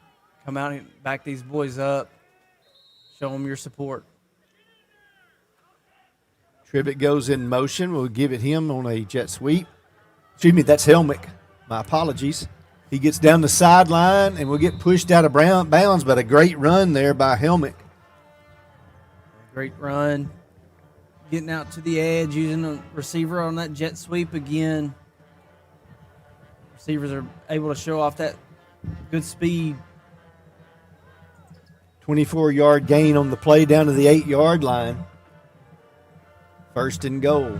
Come out and back these boys up. Show them your support. Tribbett goes in motion. We'll give it him on a jet sweep. Excuse me, that's Helmick. My apologies. He gets down the sideline and will get pushed out of bounds, but a great run there by Helmick. Great run. Getting out to the edge, using a receiver on that jet sweep again. Receivers are able to show off that good speed. 24-yard gain on the play down to the 8-yard line. First and goal.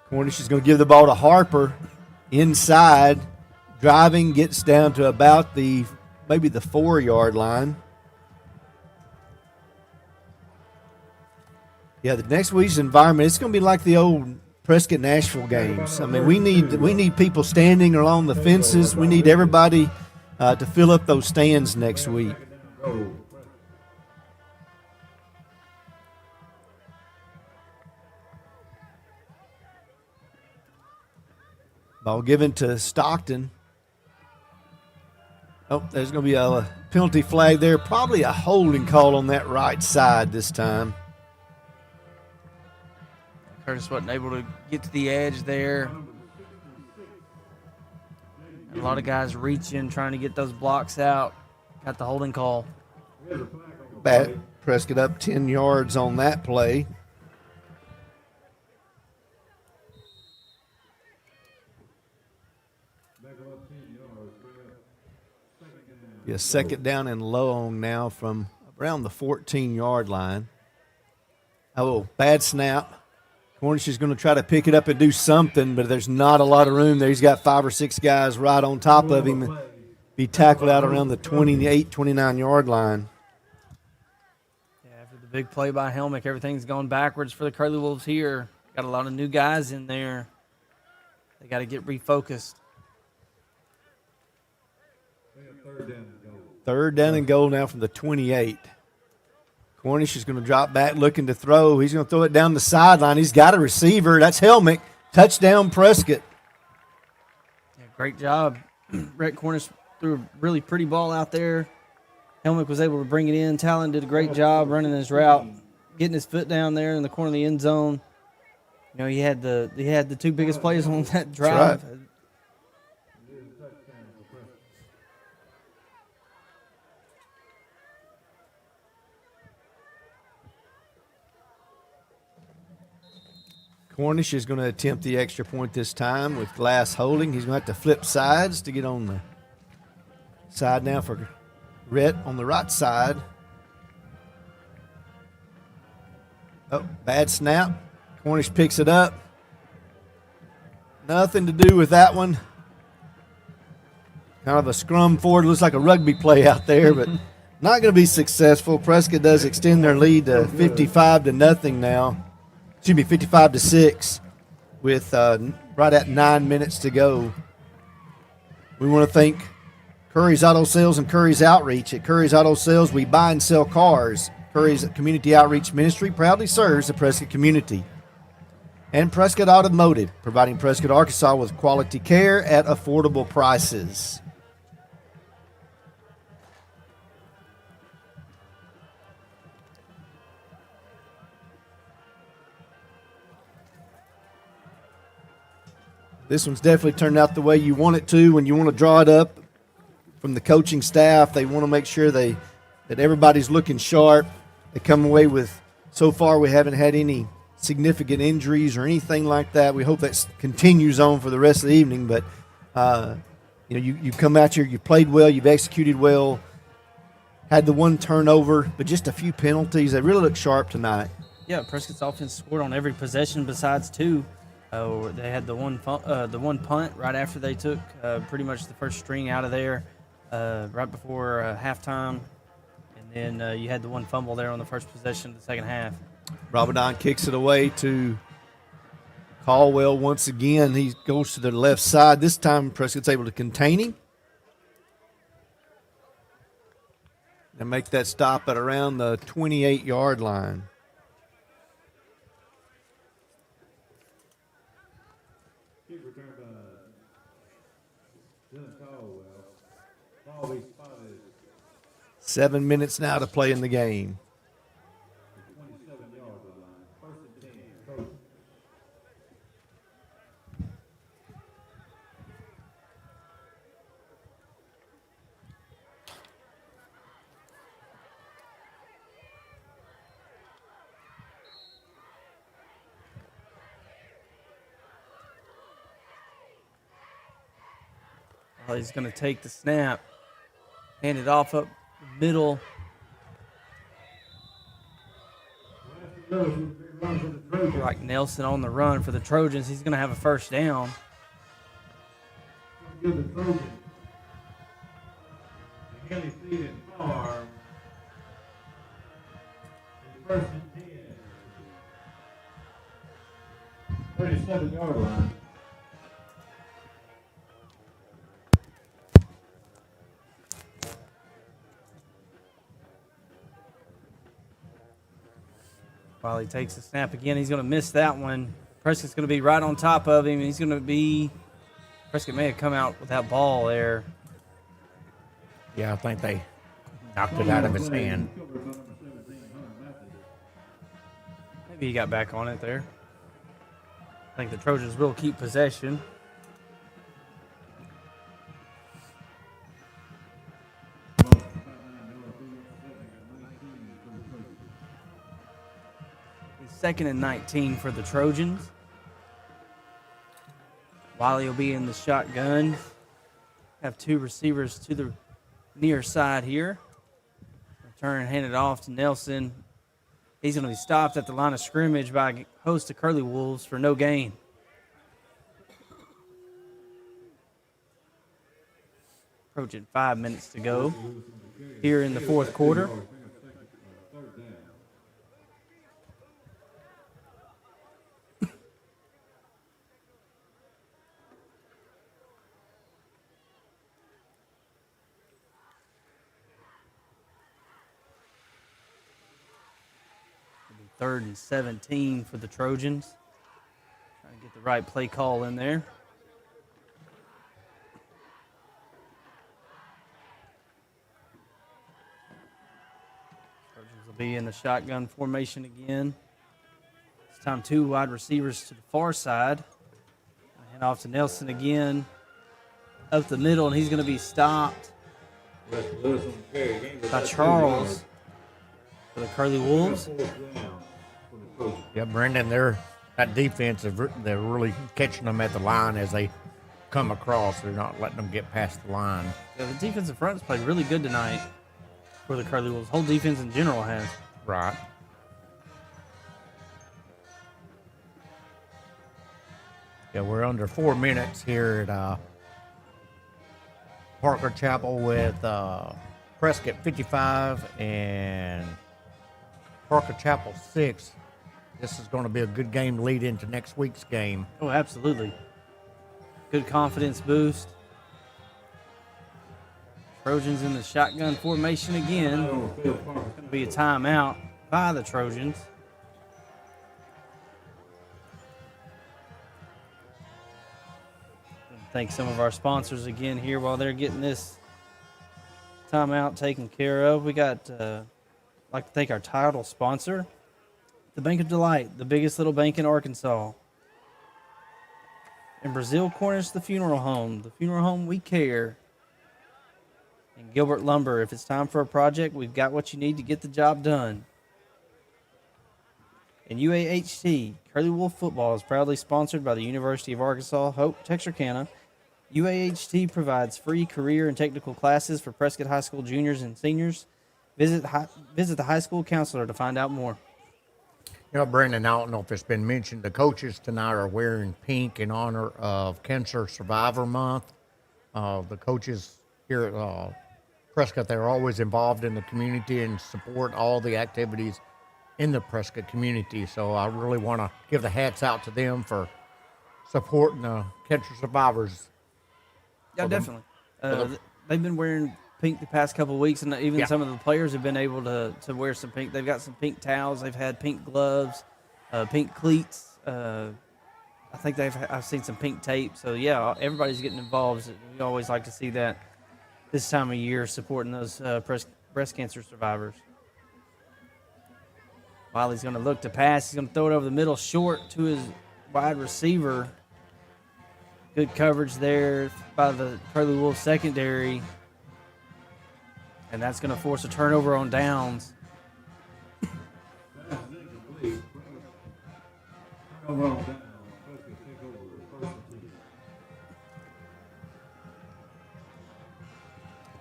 Cornish is going to give the ball to Harper inside. Driving, gets down to about maybe the 4-yard line. Yeah, the next week's environment, it's going to be like the old Prescott-Nashville games. I mean, we need people standing along the fences. We need everybody to fill up those stands next week. Ball given to Stockton. Oh, there's going to be a penalty flag there. Probably a holding call on that right side this time. Curtis wasn't able to get to the edge there. A lot of guys reaching, trying to get those blocks out. Got the holding call. Prescott up 10 yards on that play. Yeah, second down and long now from around the 14-yard line. Oh, bad snap. Cornish is going to try to pick it up and do something, but there's not a lot of room there. He's got 5 or 6 guys right on top of him. Be tackled out around the 28, 29-yard line. Yeah, after the big play by Helmick, everything's gone backwards for the Curly Wolves here. Got a lot of new guys in there. They got to get refocused. Third down and goal now from the 28. Cornish is going to drop back looking to throw. He's going to throw it down the sideline. He's got a receiver. That's Helmick. Touchdown, Prescott. Yeah, great job. Brett Cornish threw a really pretty ball out there. Helmick was able to bring it in. Talon did a great job running his route, getting his foot down there in the corner of the end zone. You know, he had the 2 biggest plays on that drive. That's right. Cornish is going to attempt the extra point this time with Glass holding. He's going to have to flip sides to get on the side now for Rhett on the right side. Oh, bad snap. Cornish picks it up. Nothing to do with that one. Kind of a scrum forward. Looks like a rugby play out there, but not going to be successful. Prescott does extend their lead to 55-0 now. 55-6 with right at 9 minutes to go. We want to thank Curry's Auto Sales and Curry's Outreach. At Curry's Auto Sales, we buy and sell cars. Curry's Community Outreach Ministry proudly serves the Prescott community. And Prescott Automotive, providing Prescott, Arkansas with quality care at affordable prices. This one's definitely turned out the way you want it to. When you want to draw it up from the coaching staff, they want to make sure that everybody's looking sharp. They come away with, so far we haven't had any significant injuries or anything like that. We hope that continues on for the rest of the evening. But you come out here, you played well, you've executed well, had the one turnover, but just a few penalties. They really look sharp tonight. Yeah, Prescott's offense scored on every possession besides two. They had the one punt right after they took pretty much the first string out of there right before halftime. And then you had the one fumble there on the first possession of the second half. Rabadon kicks it away to Caldwell once again. He goes to the left side. This time Prescott's able to contain him and make that stop at around the 28-yard line. Kick return by Dylan Caldwell. Ball be spotted. 7 minutes now to play in the game. 27 yards of line. First and 10. Coach. Well, he's going to take the snap, hand it off up the middle. Like Nelson on the run for the Trojans. He's going to have a first down. Give the Trojans the Haley Seed Farm. First and 10. 37-yard line. While he takes the snap again, he's going to miss that one. Prescott's going to be right on top of him. He's going to be – Prescott may have come out with that ball there. Yeah, I think they knocked it out of his hand. Maybe he got back on it there. I think the Trojans will keep possession. Second and 19 for the Trojans. Wiley will be in the shotgun. Have two receivers to the near side here. Return handed off to Nelson. He's going to be stopped at the line of scrimmage by a host of Curly Wolves for no gain. Approaching 5 minutes to go here in the fourth quarter. Third and 17 for the Trojans. Trying to get the right play call in there. Trojans will be in the shotgun formation again. This time two wide receivers to the far side. Hand off to Nelson again. Up the middle, and he's going to be stopped by Charles for the Curly Wolves. Yeah, Brendan, that defense, they're really catching them at the line as they come across. They're not letting them get past the line. Yeah, the defensive front has played really good tonight for the Curly Wolves. Whole defense in general has. Right. Yeah, we're under 4 minutes here at Parker Chapel with Prescott 55 and Parker Chapel 6. This is going to be a good game lead into next week's game. Oh, absolutely. Good confidence boost. Trojans in the shotgun formation again. Going to be a timeout by the Trojans. Thank some of our sponsors again here while they're getting this timeout taken care of. We got, I'd like to thank our title sponsor, the Bank of Delight, the biggest little bank in Arkansas. In Brazil Cornish, the funeral home we care. And Gilbert Lumber, if it's time for a project, we've got what you need to get the job done. And UAHT, Curly Wolf Football is proudly sponsored by the University of Arkansas, Hope, Texarkana. UAHT provides free career and technical classes for Prescott High School juniors and seniors. Visit the high school counselor to find out more. You know, Brandon, I don't know if it's been mentioned, the coaches tonight are wearing pink in honor of Cancer Survivor Month. The coaches here at Prescott, they're always involved in the community and support all the activities in the Prescott community. So I really want to give the hats out to them for supporting the cancer survivors. Yeah, definitely. They've been wearing pink the past couple of weeks, and even some of the players have been able to wear some pink. They've got some pink towels. They've had pink gloves, pink cleats. I think I've seen some pink tape. So, yeah, everybody's getting involved. We always like to see that this time of year, supporting those breast cancer survivors. Wiley's going to look to pass. He's going to throw it over the middle short to his wide receiver. Good coverage there by the Curly Wolf secondary. And that's going to force a turnover on downs.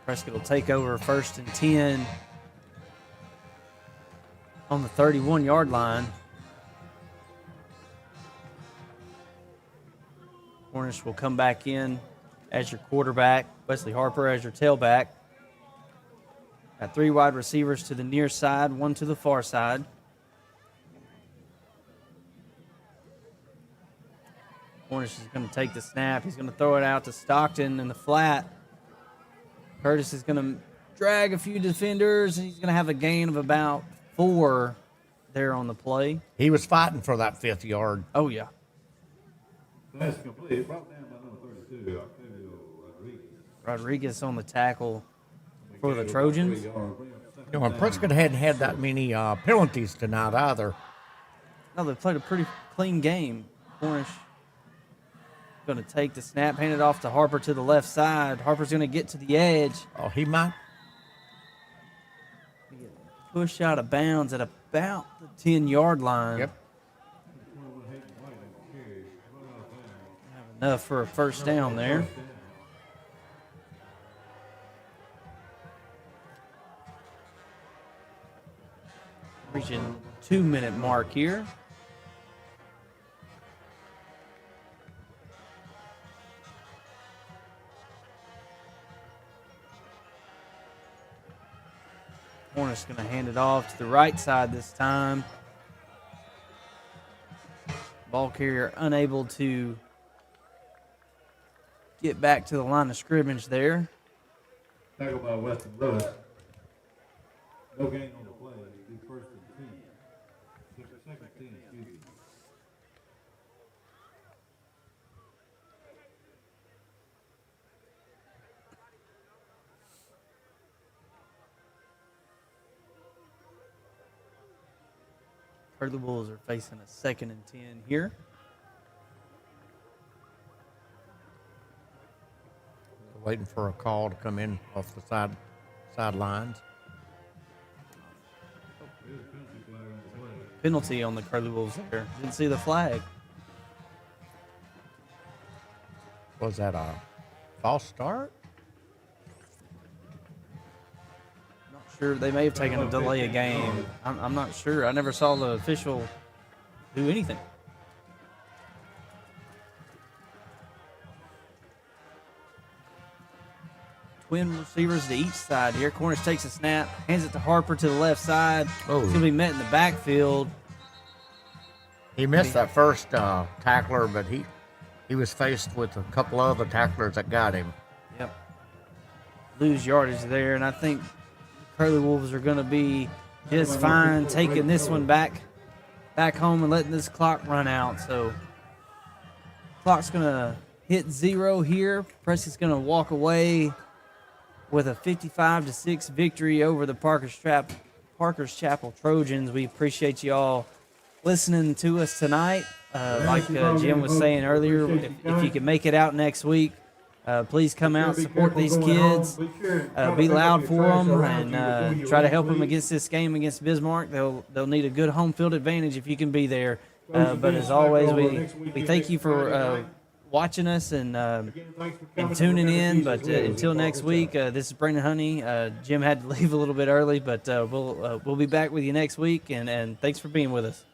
Prescott will take over 1st and 10 on the 31-yard line. Cornish will come back in as your quarterback. Wesley Harper as your tailback. Got 3 wide receivers to the near side, 1 to the far side. Cornish is going to take the snap. He's going to throw it out to Stockton in the flat. Curtis is going to drag a few defenders, and he's going to have a gain of about 4 there on the play. He was fighting for that 5th yard. Oh, yeah. That's complete. Brought down by number 32, Octavio Rodriguez. Rodriguez on the tackle for the Trojans. You know, and Prescott hadn't had that many penalties tonight either. No, they played a pretty clean game. Cornish going to take the snap, hand it off to Harper to the left side. Harper's going to get to the edge. Oh, he might push out of bounds at about the 10-yard line. Yep. Have enough for a first down there. Reaching 2-minute mark here. Cornish going to hand it off to the right side this time. Ball carrier unable to get back to the line of scrimmage there. Tackle by Weston Lewis. No gain on the play. It'll be 1st and 10. Second 10, excuse me. The Bulls are facing a 2nd and 10 here. waiting for a call to come in off the sidelines. Penalty on the Curly Wolves there. Didn't see the flag. Was that a false start? Not sure. They may have taken a delay of game. I'm not sure. I never saw the official do anything. Twin receivers to each side here. Cornish takes a snap, hands it to Harper to the left side. Oh. It's going to be met in the backfield. He missed that first tackler, but he was faced with a couple other tacklers that got him. Yep. lose yardage there, and I think Curly Wolves are going to be just fine taking this one back home and letting this clock run out. So clock's going to hit 0 here. Prescott's going to walk away with a 55-6 victory over the Parker's Chapel Trojans. We appreciate you all listening to us tonight. Like Jim was saying earlier, if you can make it out next week, please come out, support these kids, be loud for them, and try to help them against this game against Bismarck. They'll need a good home field advantage if you can be there. But as always, we thank you for watching us and tuning in. But until next week, this is Brandon Honey. Jim had to leave a little bit early, but we'll be back with you next week. And thanks for being with us.